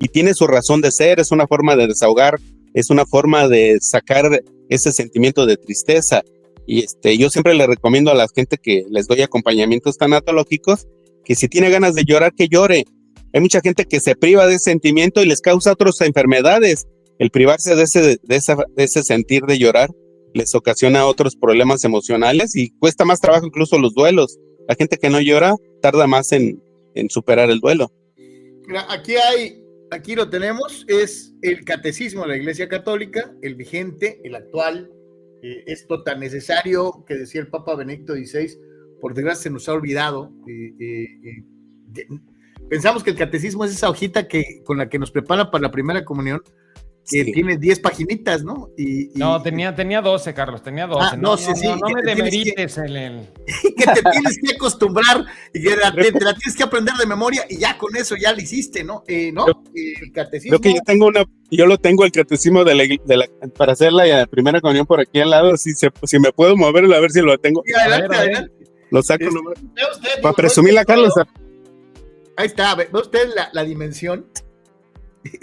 y tiene su razón de ser. Es una forma de desahogar, es una forma de sacar ese sentimiento de tristeza. Y yo siempre le recomiendo a la gente que les doy acompañamientos tanatológicos que si tiene ganas de llorar, que llore. Hay mucha gente que se priva de ese sentimiento y les causa otras enfermedades. El privarse de ese sentir de llorar les ocasiona otros problemas emocionales y cuesta más trabajo incluso los duelos. La gente que no llora tarda más en superar el duelo. Mira, aquí lo tenemos, es el Catecismo de la Iglesia Católica, el vigente, el actual. Esto tan necesario que decía el Papa Benedicto XVI, por desgracia se nos ha olvidado. Pensamos que el catecismo es esa hojita con la que nos preparan para la primera comunión, que sí. Tiene 10 paginitas, ¿no? No, tenía 12, Carlos, tenía 12. Ah, 12, sí. No me demerites que te tienes que acostumbrar y que te la tienes que aprender de memoria y ya con eso ya lo hiciste, ¿no? El catecismo. Creo que yo lo tengo el catecismo para hacer la primera comunión por aquí al lado, si me puedo mover, a ver si lo tengo. Sí, adelante. Lo saco nomás. Para presumirla, Carlos. Ahí está, ve usted la dimensión.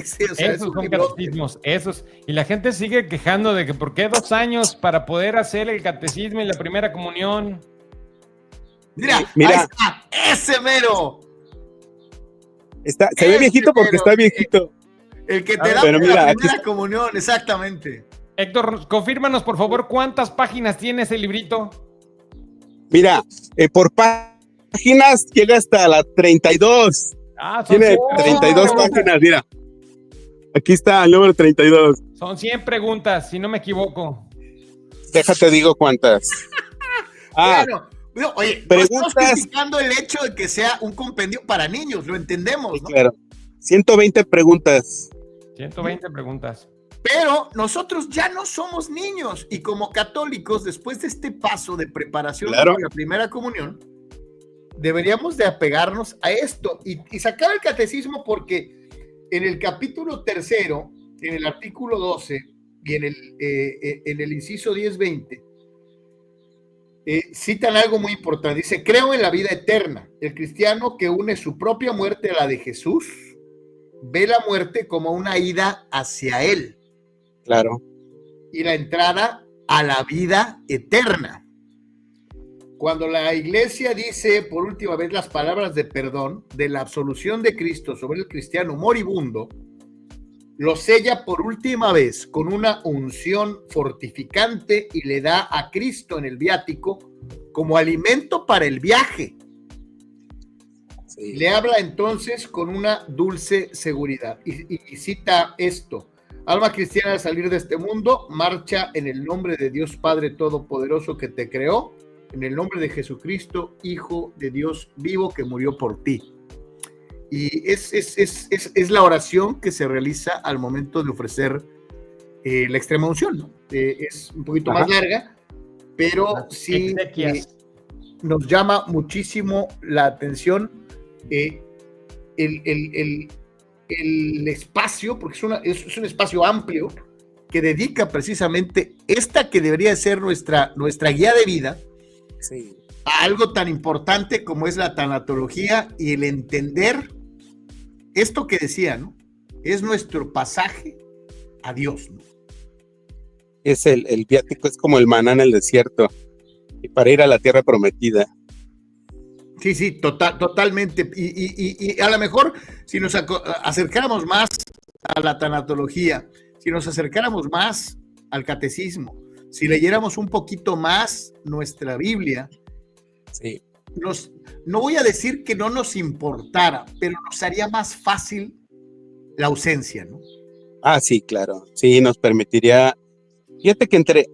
Sí, o sea, esos son catecismos, esos. Y la gente sigue quejando de que ¿por qué 2 años para poder hacer el catecismo y la primera comunión? Mira. Ahí está, ese mero. Se ve viejito porque está viejito. El que te da la primera comunión, exactamente. Héctor, confírmanos por favor cuántas páginas tiene ese librito. Mira, por páginas llega hasta la 32. Tiene 32 páginas, mira. Aquí está el número 32. Son 100 preguntas, si no me equivoco. Déjate digo cuántas. Bueno, oye, preguntas. Estamos criticando el hecho de que sea un compendio para niños, lo entendemos, ¿no? Claro. 120 preguntas. 120 preguntas. Pero nosotros ya no somos niños y como católicos, después de este paso de preparación para la primera comunión, deberíamos de apegarnos a esto y sacar el catecismo, porque en el capítulo 3, en el artículo 12 y en el inciso 10-20, citan algo muy importante. Dice: creo en la vida eterna. El cristiano que une su propia muerte a la de Jesús ve la muerte como una ida hacia él. Claro. Y la entrada a la vida eterna. Cuando la iglesia dice por última vez las palabras de perdón de la absolución de Cristo sobre el cristiano moribundo, lo sella por última vez con una unción fortificante y le da a Cristo en el viático como alimento para el viaje. Sí. Le habla entonces con una dulce seguridad y cita esto: alma cristiana, al salir de este mundo, marcha en el nombre de Dios Padre Todopoderoso que te creó, en el nombre de Jesucristo, Hijo de Dios vivo, que murió por ti. Y es la oración que se realiza al momento de ofrecer la extrema unción, ¿no? Es un poquito más larga, pero sí nos llama muchísimo la atención el espacio, porque es un espacio amplio que dedica precisamente esta que debería ser nuestra guía de vida. Sí. A algo tan importante como es la tanatología y el entender esto que decía, ¿no? Es nuestro pasaje a Dios, ¿no? Es el viático, es como el maná en el desierto, y para ir a la tierra prometida. Sí, totalmente. Y a lo mejor si nos acercáramos más a la tanatología, si nos acercáramos más al catecismo, si leyéramos un poquito más nuestra Biblia, Sí. no voy a decir que no nos importara, pero nos haría más fácil la ausencia, ¿no? Ah, sí, claro. Sí, nos permitiría. Fíjate que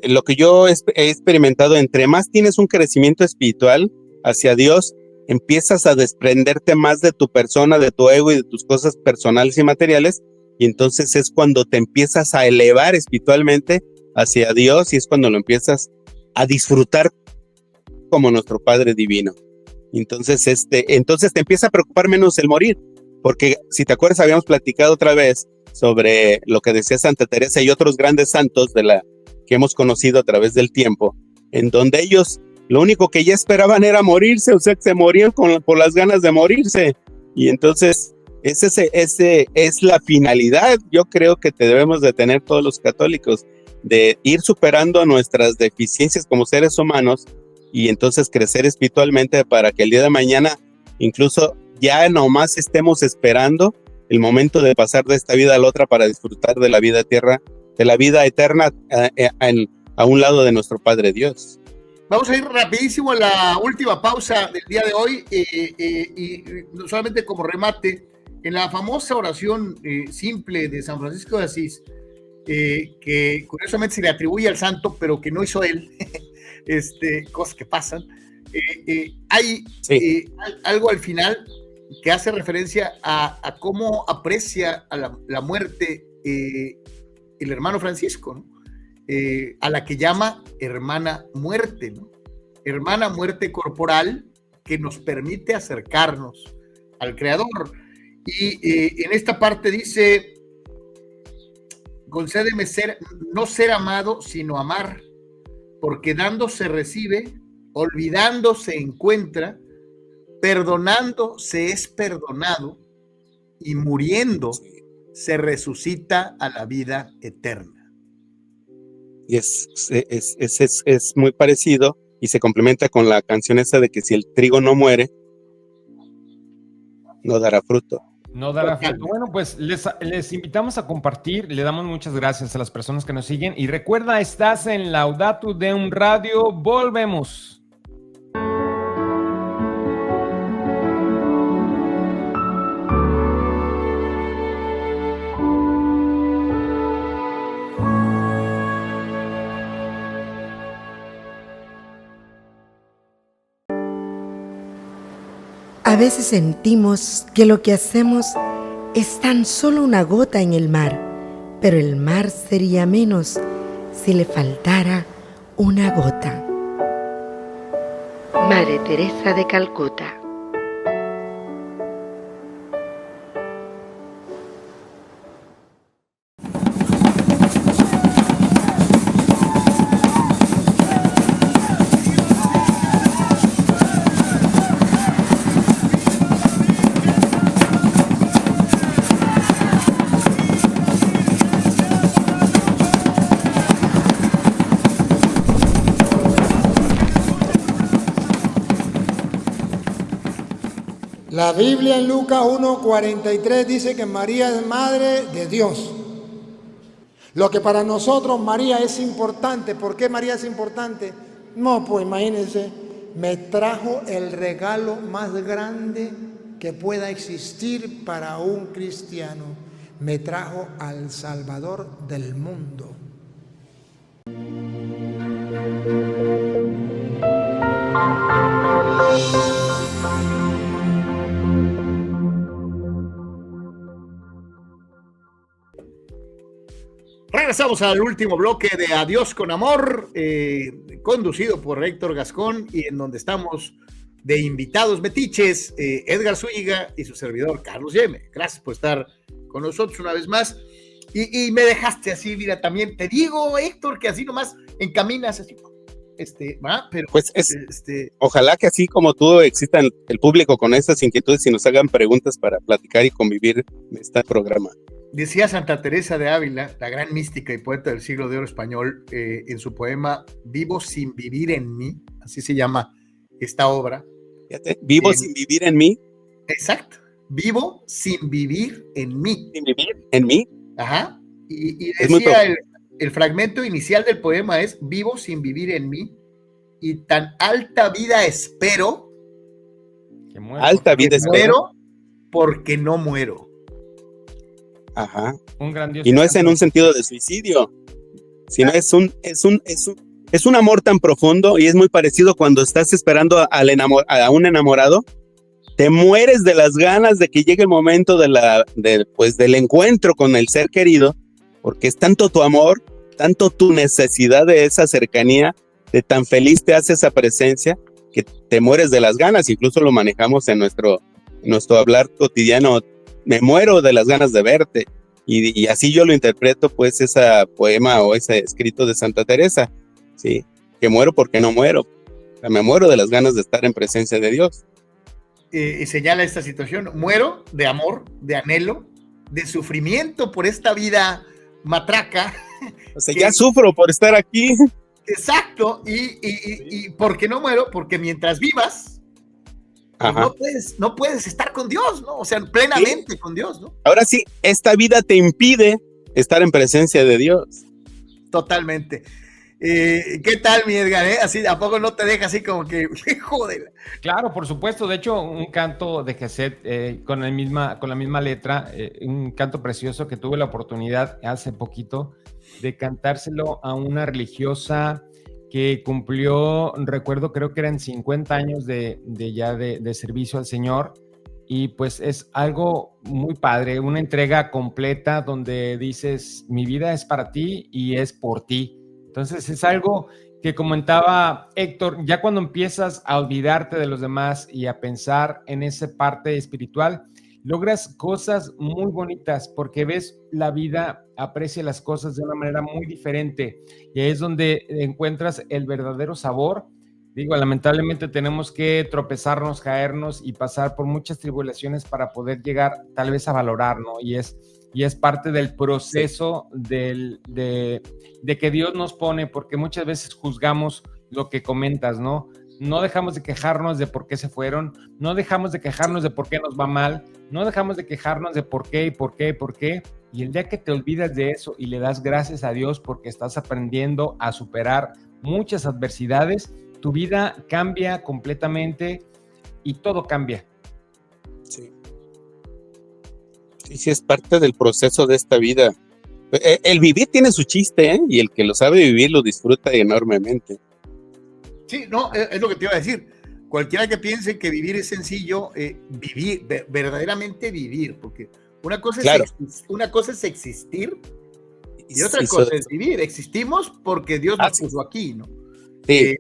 lo que yo he experimentado, entre más tienes un crecimiento espiritual hacia Dios, empiezas a desprenderte más de tu persona, de tu ego y de tus cosas personales y materiales, y entonces es cuando te empiezas a elevar espiritualmente hacia Dios y es cuando lo empiezas a disfrutar como nuestro Padre Divino. Entonces te empieza a preocupar menos el morir, porque si te acuerdas habíamos platicado otra vez sobre lo que decía Santa Teresa y otros grandes santos que hemos conocido a través del tiempo, en donde ellos lo único que ya esperaban era morirse, o sea, que se morían por las ganas de morirse. Y entonces ese es la finalidad, yo creo que debemos de tener todos los católicos, de ir superando nuestras deficiencias como seres humanos y entonces crecer espiritualmente para que el día de mañana incluso ya nomás estemos esperando el momento de pasar de esta vida a la otra para disfrutar de la vida eterna a un lado de nuestro Padre Dios. Vamos a ir rapidísimo a la última pausa del día de hoy y solamente como remate, en la famosa oración simple de San Francisco de Asís, que curiosamente se le atribuye al santo, pero que no hizo él, cosas que pasan, hay algo al final que hace referencia a cómo aprecia a la muerte el hermano Francisco, ¿no? A la que llama hermana muerte, ¿no? Hermana muerte corporal que nos permite acercarnos al Creador. Y en esta parte dice: concédeme no ser amado, sino amar, porque dando se recibe, olvidando se encuentra, perdonando se es perdonado, y muriendo se resucita a la vida eterna. Y es muy parecido y se complementa con la canción esa de que si el trigo no muere, no dará fruto. No dará fruto. Bueno, pues les invitamos a compartir, le damos muchas gracias a las personas que nos siguen y recuerda, estás en Laudato Deum Radio, volvemos. A veces sentimos que lo que hacemos es tan solo una gota en el mar, pero el mar sería menos si le faltara una gota. Madre Teresa de Calcuta. La Biblia en Lucas 1:43 dice que María es madre de Dios. Lo que para nosotros María es importante. ¿Por qué María es importante? No, pues imagínense, me trajo el regalo más grande que pueda existir para un cristiano. Me trajo al Salvador del mundo. Regresamos al último bloque de Adiós con Amor, conducido por Héctor Gascón y en donde estamos de invitados metiches, Edgar Zúñiga y su servidor Carlos Yeme. Gracias por estar con nosotros una vez más. Y me dejaste así, mira, también te digo, Héctor, que así nomás encaminas así, ¿va? Pero pues ojalá que así como tú exista el público con estas inquietudes y nos hagan preguntas para platicar y convivir en este programa. Decía Santa Teresa de Ávila, la gran mística y poeta del siglo de oro español, en su poema Vivo sin vivir en mí, así se llama esta obra. Fíjate, vivo sin vivir en mí. Exacto, vivo sin vivir en mí. Sin vivir en mí. Ajá. Y decía el fragmento inicial del poema es: vivo sin vivir en mí, y tan alta vida espero, Que muero Alta porque vida que espero. muero porque no muero. Ajá. un grandioso Y no es en canto. un sentido de suicidio, sino es un amor tan profundo, y es muy parecido cuando estás esperando a un enamorado. Te mueres de las ganas de que llegue el momento del encuentro con el ser querido, porque es tanto tu amor, tanto tu necesidad de esa cercanía, de tan feliz te hace esa presencia, que te mueres de las ganas. Incluso lo manejamos en nuestro hablar cotidiano: me muero de las ganas de verte. Y así yo lo interpreto, pues, ese poema o ese escrito de Santa Teresa, ¿sí? Que muero porque no muero. O sea, me muero de las ganas de estar en presencia de Dios. Y señala esta situación: muero de amor, de anhelo, de sufrimiento por esta vida matraca. O sea, ya sufro por estar aquí. Exacto, y ¿por qué no muero? Porque mientras vivas, pues no puedes estar con Dios, ¿no? O sea, plenamente con Dios, ¿no? Ahora sí, esta vida te impide estar en presencia de Dios. Totalmente. ¿Qué tal, mi Edgar? Así, ¿a poco no te deja así como que, joder? Claro, por supuesto. De hecho, un canto de Geset con la misma letra, un canto precioso que tuve la oportunidad hace poquito de cantárselo a una religiosa que cumplió, recuerdo, creo que eran 50 años de servicio al Señor. Y pues es algo muy padre, una entrega completa donde dices: mi vida es para ti y es por ti. Entonces es algo que comentaba Héctor: ya cuando empiezas a olvidarte de los demás y a pensar en esa parte espiritual, logras cosas muy bonitas porque ves la vida, aprecia las cosas de una manera muy diferente, y ahí es donde encuentras el verdadero sabor. Digo, lamentablemente tenemos que tropezarnos, caernos y pasar por muchas tribulaciones para poder llegar tal vez a valorar, ¿no? Y es parte del proceso de que Dios nos pone, porque muchas veces juzgamos lo que comentas, ¿no? No dejamos de quejarnos de por qué se fueron, no dejamos de quejarnos de por qué nos va mal, no dejamos de quejarnos de por qué y por qué y por qué. Y el día que te olvidas de eso y le das gracias a Dios porque estás aprendiendo a superar muchas adversidades, tu vida cambia completamente y todo cambia. Sí. Sí, es parte del proceso de esta vida. El vivir tiene su chiste, ¿eh? Y el que lo sabe vivir lo disfruta enormemente. Sí, no, es lo que te iba a decir. Cualquiera que piense que vivir es sencillo, vivir, verdaderamente vivir, porque una cosa, claro, una cosa es existir y otra cosa es vivir. Existimos porque Dios nos puso aquí, ¿no? Sí.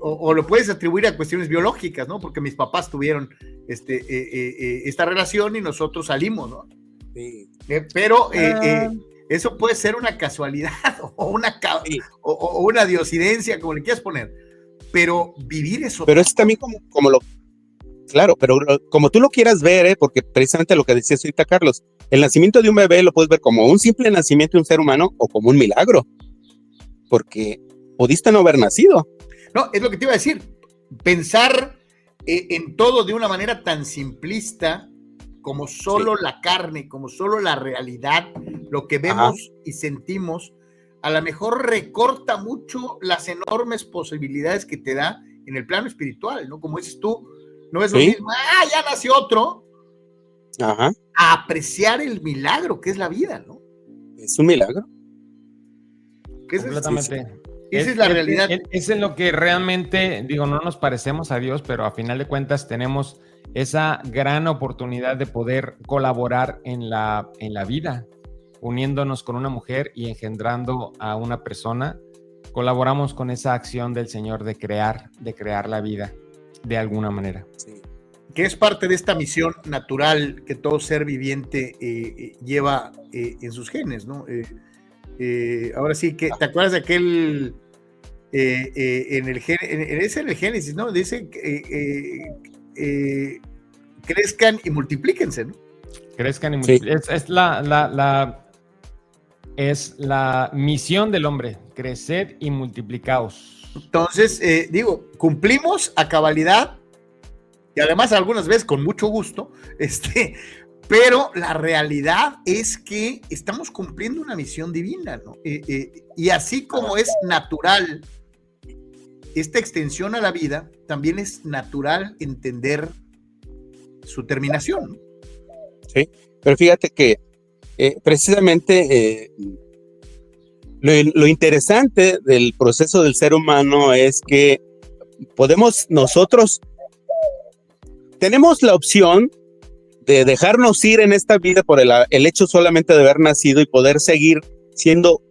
O lo puedes atribuir a cuestiones biológicas, ¿no? Porque mis papás tuvieron esta relación y nosotros salimos, ¿no? Sí. Pero eso puede ser una casualidad o una diosidencia, como le quieras poner. Pero vivir eso. Pero es también como lo. Claro, pero como tú lo quieras ver, porque precisamente lo que decías ahorita, Carlos, el nacimiento de un bebé lo puedes ver como un simple nacimiento de un ser humano o como un milagro. Porque pudiste no haber nacido. No, es lo que te iba a decir. Pensar en todo de una manera tan simplista como solo la carne, como solo la realidad, lo que vemos y sentimos, a lo mejor recorta mucho las enormes posibilidades que te da en el plano espiritual, ¿no? Como dices tú, no es lo mismo, ya nació otro, a apreciar el milagro que es la vida, ¿no? Es un milagro. Completamente. Esa es la realidad. Es en lo que realmente, digo, no nos parecemos a Dios, pero a final de cuentas tenemos esa gran oportunidad de poder colaborar en la vida, uniéndonos con una mujer y engendrando a una persona. Colaboramos con esa acción del Señor de crear la vida de alguna manera. Sí. Que es parte de esta misión natural que todo ser viviente lleva en sus genes, ¿no? Ahora sí que, ¿te acuerdas de aquel en el Génesis, ¿no? Dice crezcan y multiplíquense, ¿no? Crezcan y multiplíquense. Es la misión del hombre, crecer y multiplicaos. Entonces, cumplimos a cabalidad y además algunas veces con mucho gusto, Pero la realidad es que estamos cumpliendo una misión divina, ¿no? Y así como es natural esta extensión a la vida, también es natural entender su terminación, ¿no? Sí, pero fíjate que precisamente lo interesante del proceso del ser humano es que tenemos la opción de dejarnos ir en esta vida por el hecho solamente de haber nacido y poder seguir siendo,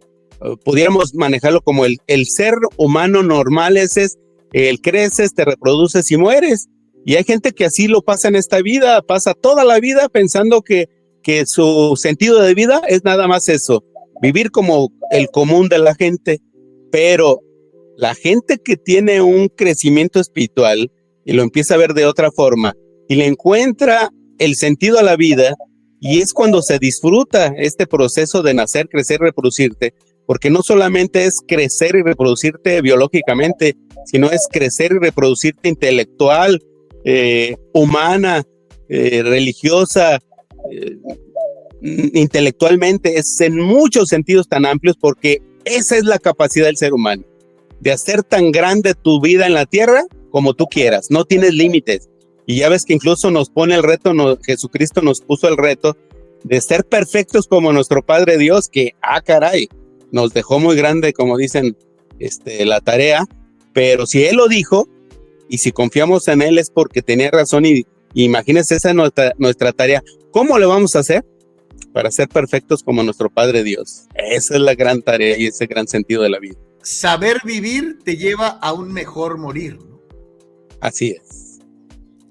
pudiéramos manejarlo como el ser humano normal, el creces, te reproduces y mueres. Y hay gente que así lo pasa en esta vida, pasa toda la vida pensando que su sentido de vida es nada más eso, vivir como el común de la gente. Pero la gente que tiene un crecimiento espiritual y lo empieza a ver de otra forma y le encuentra el sentido a la vida, y es cuando se disfruta este proceso de nacer, crecer, reproducirte, porque no solamente es crecer y reproducirte biológicamente, sino es crecer y reproducirte intelectual, humana, religiosa, intelectualmente, es en muchos sentidos tan amplios, porque esa es la capacidad del ser humano, de hacer tan grande tu vida en la tierra como tú quieras, no tienes límites. Y ya ves que incluso nos pone el reto, Jesucristo nos puso el reto de ser perfectos como nuestro Padre Dios, que, caray, nos dejó muy grande, como dicen, la tarea, pero si Él lo dijo, y si confiamos en Él es porque tenía razón, y imagínense, esa es nuestra tarea. ¿Cómo le vamos a hacer para ser perfectos como nuestro Padre Dios? Esa es la gran tarea y ese gran sentido de la vida. Saber vivir te lleva a un mejor morir, ¿no? Así es.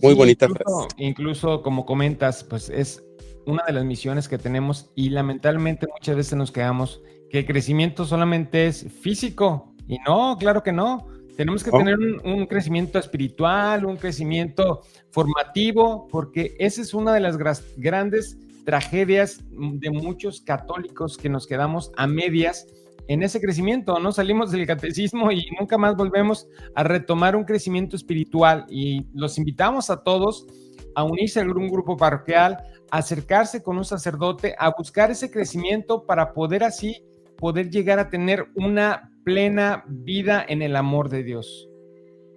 Muy bonita frase. Incluso como comentas, pues es una de las misiones que tenemos, y lamentablemente muchas veces nos quedamos que el crecimiento solamente es físico, y no, claro que no. Tenemos que tener un crecimiento espiritual, un crecimiento formativo, porque esa es una de las grandes tragedias de muchos católicos, que nos quedamos a medias en ese crecimiento, ¿no? Salimos del catecismo y nunca más volvemos a retomar un crecimiento espiritual, y los invitamos a todos a unirse a un grupo parroquial, a acercarse con un sacerdote, a buscar ese crecimiento para poder llegar a tener una plena vida en el amor de Dios.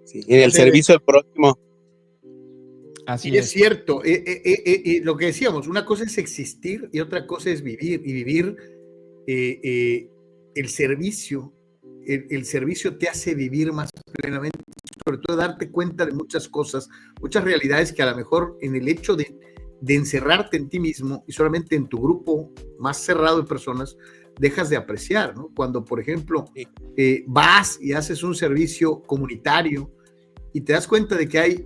Sí, en el servicio al prójimo. Así es cierto. Lo que decíamos, una cosa es existir y otra cosa es vivir, y vivir el servicio te hace vivir más plenamente, sobre todo darte cuenta de muchas cosas, muchas realidades que a lo mejor en el hecho de encerrarte en ti mismo y solamente en tu grupo más cerrado de personas, dejas de apreciar, ¿no? Cuando, por ejemplo, vas y haces un servicio comunitario y te das cuenta de que hay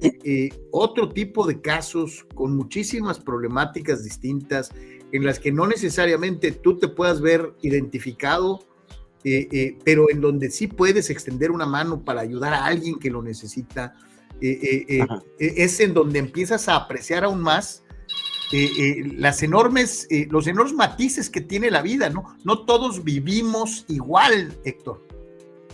otro tipo de casos con muchísimas problemáticas distintas, en las que no necesariamente tú te puedas ver identificado, pero en donde sí puedes extender una mano para ayudar a alguien que lo necesita, es en donde empiezas a apreciar aún más los enormes matices que tiene la vida, ¿no? No todos vivimos igual, Héctor.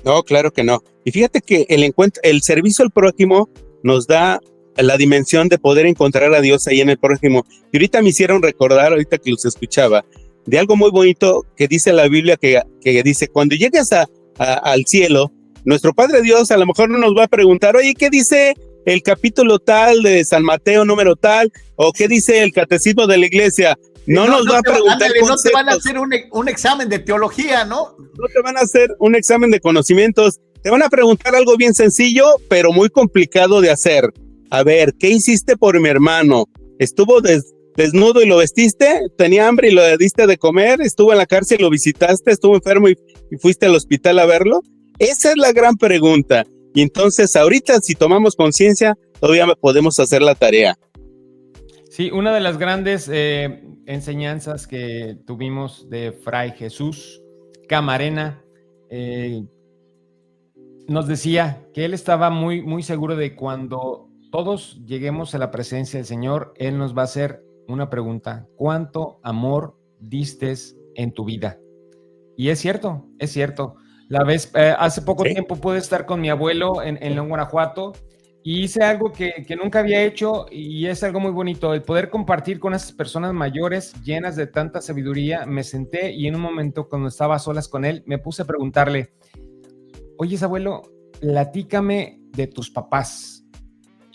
No, claro que no. Y fíjate que el servicio al prójimo nos da la dimensión de poder encontrar a Dios ahí en el prójimo. Y ahorita me hicieron recordar, ahorita que los escuchaba, de algo muy bonito que dice la Biblia, que dice, cuando llegues al cielo, nuestro Padre Dios a lo mejor no nos va a preguntar, oye, ¿qué dice el capítulo tal de San Mateo número tal? ¿O qué dice el catecismo de la iglesia? No nos va a preguntar. No te van a hacer un examen de teología, ¿no? No te van a hacer un examen de conocimientos. Te van a preguntar algo bien sencillo, pero muy complicado de hacer. A ver, ¿qué hiciste por mi hermano? ¿Estuvo desnudo y lo vestiste? ¿Tenía hambre y lo diste de comer? ¿Estuvo en la cárcel y lo visitaste? ¿Estuvo enfermo y fuiste al hospital a verlo? Esa es la gran pregunta. Y entonces ahorita, si tomamos conciencia, todavía podemos hacer la tarea. Sí, una de las grandes enseñanzas que tuvimos de Fray Jesús Camarena, nos decía que él estaba muy, muy seguro de cuando todos lleguemos a la presencia del Señor, Él nos va a hacer una pregunta: ¿cuánto amor diste en tu vida? Y es cierto, es cierto. Hace poco tiempo pude estar con mi abuelo en León, Guanajuato, y hice algo que nunca había hecho y es algo muy bonito, el poder compartir con esas personas mayores llenas de tanta sabiduría. Me senté y en un momento cuando estaba a solas con él, me puse a preguntarle, oye, abuelo, platícame de tus papás.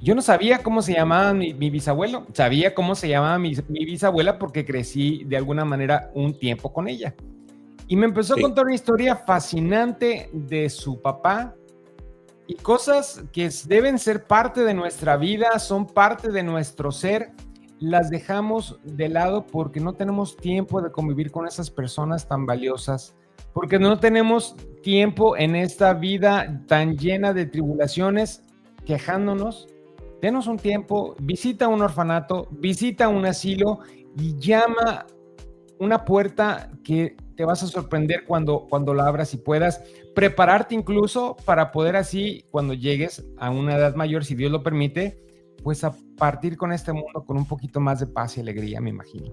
Yo no sabía cómo se llamaba mi bisabuelo, sabía cómo se llamaba mi bisabuela porque crecí de alguna manera un tiempo con ella. Y me empezó a contar una historia fascinante de su papá y cosas que deben ser parte de nuestra vida, son parte de nuestro ser, las dejamos de lado porque no tenemos tiempo de convivir con esas personas tan valiosas, porque no tenemos tiempo en esta vida tan llena de tribulaciones, quejándonos. Denos un tiempo, visita un orfanato, visita un asilo y llama una puerta que te vas a sorprender cuando la abras y puedas prepararte incluso para poder así, cuando llegues a una edad mayor, si Dios lo permite, pues a partir con este mundo con un poquito más de paz y alegría, me imagino.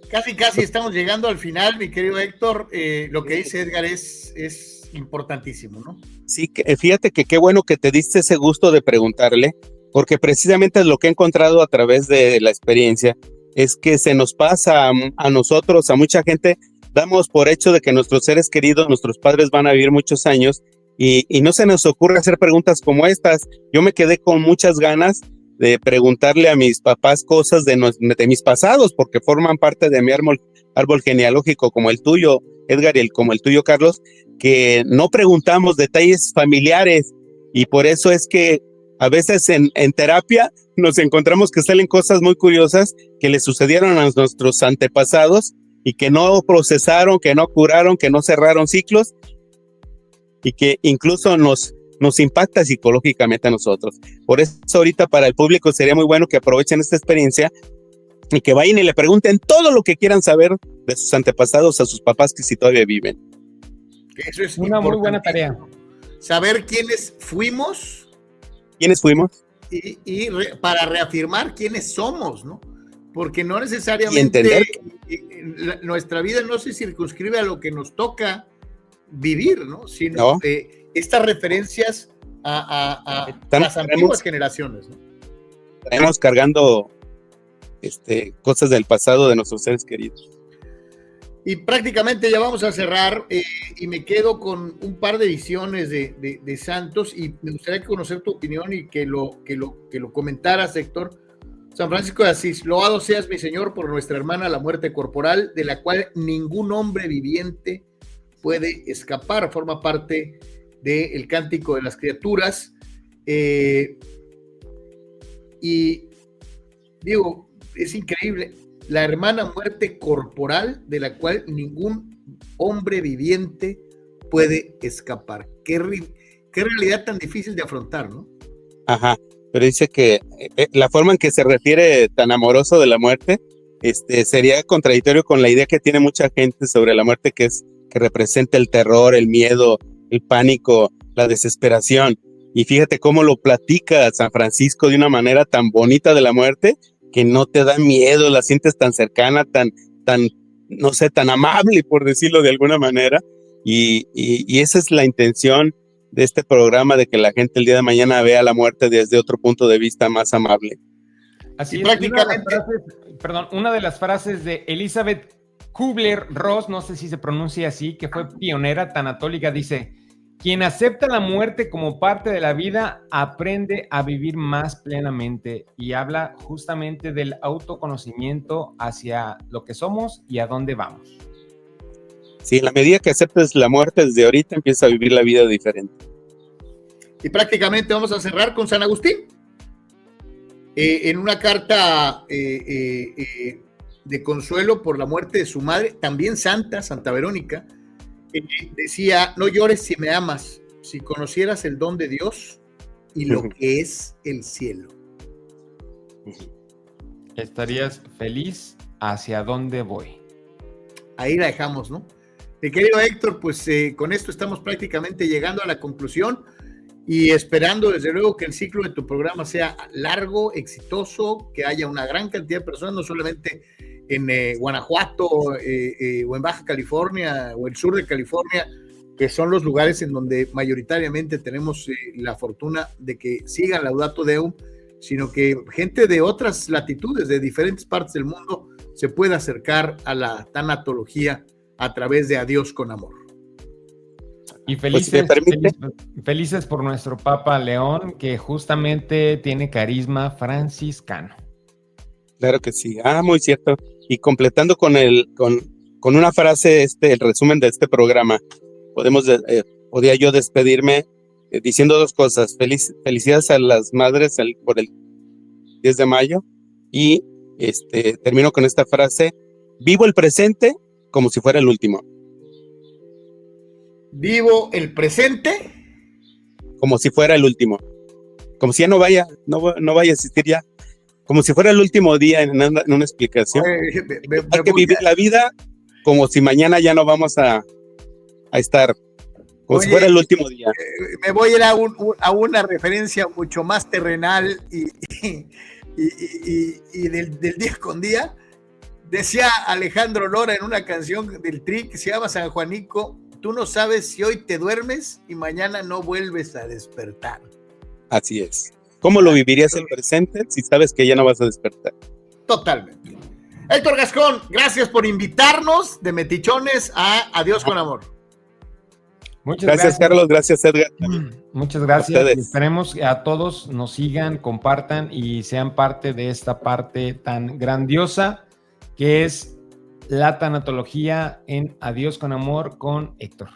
Casi estamos llegando al final, mi querido Héctor. Lo que dice Edgar es importantísimo, ¿no? Sí, fíjate que qué bueno que te diste ese gusto de preguntarle, porque precisamente lo que he encontrado a través de la experiencia es que se nos pasa a nosotros, a mucha gente, damos por hecho de que nuestros seres queridos, nuestros padres van a vivir muchos años y no se nos ocurre hacer preguntas como estas. Yo me quedé con muchas ganas de preguntarle a mis papás cosas de mis pasados, porque forman parte de mi árbol genealógico, como el tuyo, Edgar, y como el tuyo, Carlos, que no preguntamos detalles familiares, y por eso es que a veces en terapia nos encontramos que salen cosas muy curiosas que le sucedieron a nuestros antepasados y que no procesaron, que no curaron, que no cerraron ciclos y que incluso nos impacta psicológicamente a nosotros. Por eso ahorita para el público sería muy bueno que aprovechen esta experiencia y que vayan y le pregunten todo lo que quieran saber de sus antepasados a sus papás que si todavía viven. Eso es una muy buena tarea. Saber quiénes fuimos. ¿Quiénes fuimos? Y para reafirmar quiénes somos, ¿no? Porque no necesariamente nuestra vida no se circunscribe a lo que nos toca vivir, ¿no? Sino estas referencias a las antiguas generaciones, ¿no? Estamos cargando cosas del pasado de nuestros seres queridos. Y prácticamente ya vamos a cerrar y me quedo con un par de visiones de santos y me gustaría conocer tu opinión y que lo comentaras, Héctor. San Francisco de Asís, loado seas mi Señor por nuestra hermana la muerte corporal, de la cual ningún hombre viviente puede escapar, forma parte del Cántico de las Criaturas. Y digo, es increíble, la hermana muerte corporal de la cual ningún hombre viviente puede escapar. Qué realidad tan difícil de afrontar, ¿no? Ajá, pero dice que la forma en que se refiere tan amoroso de la muerte, sería contradictorio con la idea que tiene mucha gente sobre la muerte, que representa el terror, el miedo, el pánico, la desesperación. Y fíjate cómo lo platica San Francisco de una manera tan bonita de la muerte, que no te da miedo, la sientes tan cercana, tan, no sé, tan amable, por decirlo de alguna manera. Y esa es la intención de este programa, de que la gente el día de mañana vea la muerte desde otro punto de vista más amable. Así es, prácticamente. Una de las frases de Elizabeth Kubler-Ross, no sé si se pronuncia así, que fue pionera tanatólica, dice: quien acepta la muerte como parte de la vida aprende a vivir más plenamente, y habla justamente del autoconocimiento hacia lo que somos y a dónde vamos. Sí, en la medida que aceptes la muerte desde ahorita, empieza a vivir la vida diferente. Y prácticamente vamos a cerrar con San Agustín. En una carta de consuelo por la muerte de su madre, también santa, Santa Verónica, decía: no llores si me amas, si conocieras el don de Dios y lo que es el cielo. Estarías feliz hacia dónde voy. Ahí la dejamos, ¿no? Querido Héctor, pues con esto estamos prácticamente llegando a la conclusión y esperando desde luego que el ciclo de tu programa sea largo, exitoso, que haya una gran cantidad de personas, no solamente en Guanajuato o en Baja California o el sur de California, que son los lugares en donde mayoritariamente tenemos la fortuna de que sigan Laudato Deum, sino que gente de otras latitudes, de diferentes partes del mundo, se pueda acercar a la tanatología a través de A Dios con Amor. Y felices, pues, felices por nuestro Papa León, que justamente tiene carisma franciscano. Claro que sí, muy cierto. Y completando con una frase, el resumen de este programa, podría yo despedirme diciendo dos cosas. Felicidades a las madres por el 10 de mayo y termino con esta frase: vivo el presente como si fuera el último. Vivo el presente como si fuera el último, como si ya no vaya a existir ya, como si fuera el último día en una explicación. Hay que vivir la vida como si mañana ya no vamos a estar, como si fuera el último día. Me voy a ir a una referencia mucho más terrenal y del día con día. Decía Alejandro Lora en una canción del Tri que se llama San Juanico: tú no sabes si hoy te duermes y mañana no vuelves a despertar. Así es. ¿Cómo lo vivirías el presente si sabes que ya no vas a despertar? Totalmente. Héctor Gascón, gracias por invitarnos de metichones a Dios con Amor. Muchas gracias, Carlos. Gracias, Edgar. Muchas gracias. Esperemos que a todos nos sigan, compartan y sean parte de esta parte tan grandiosa que es la tanatología en A Dios con Amor con Héctor.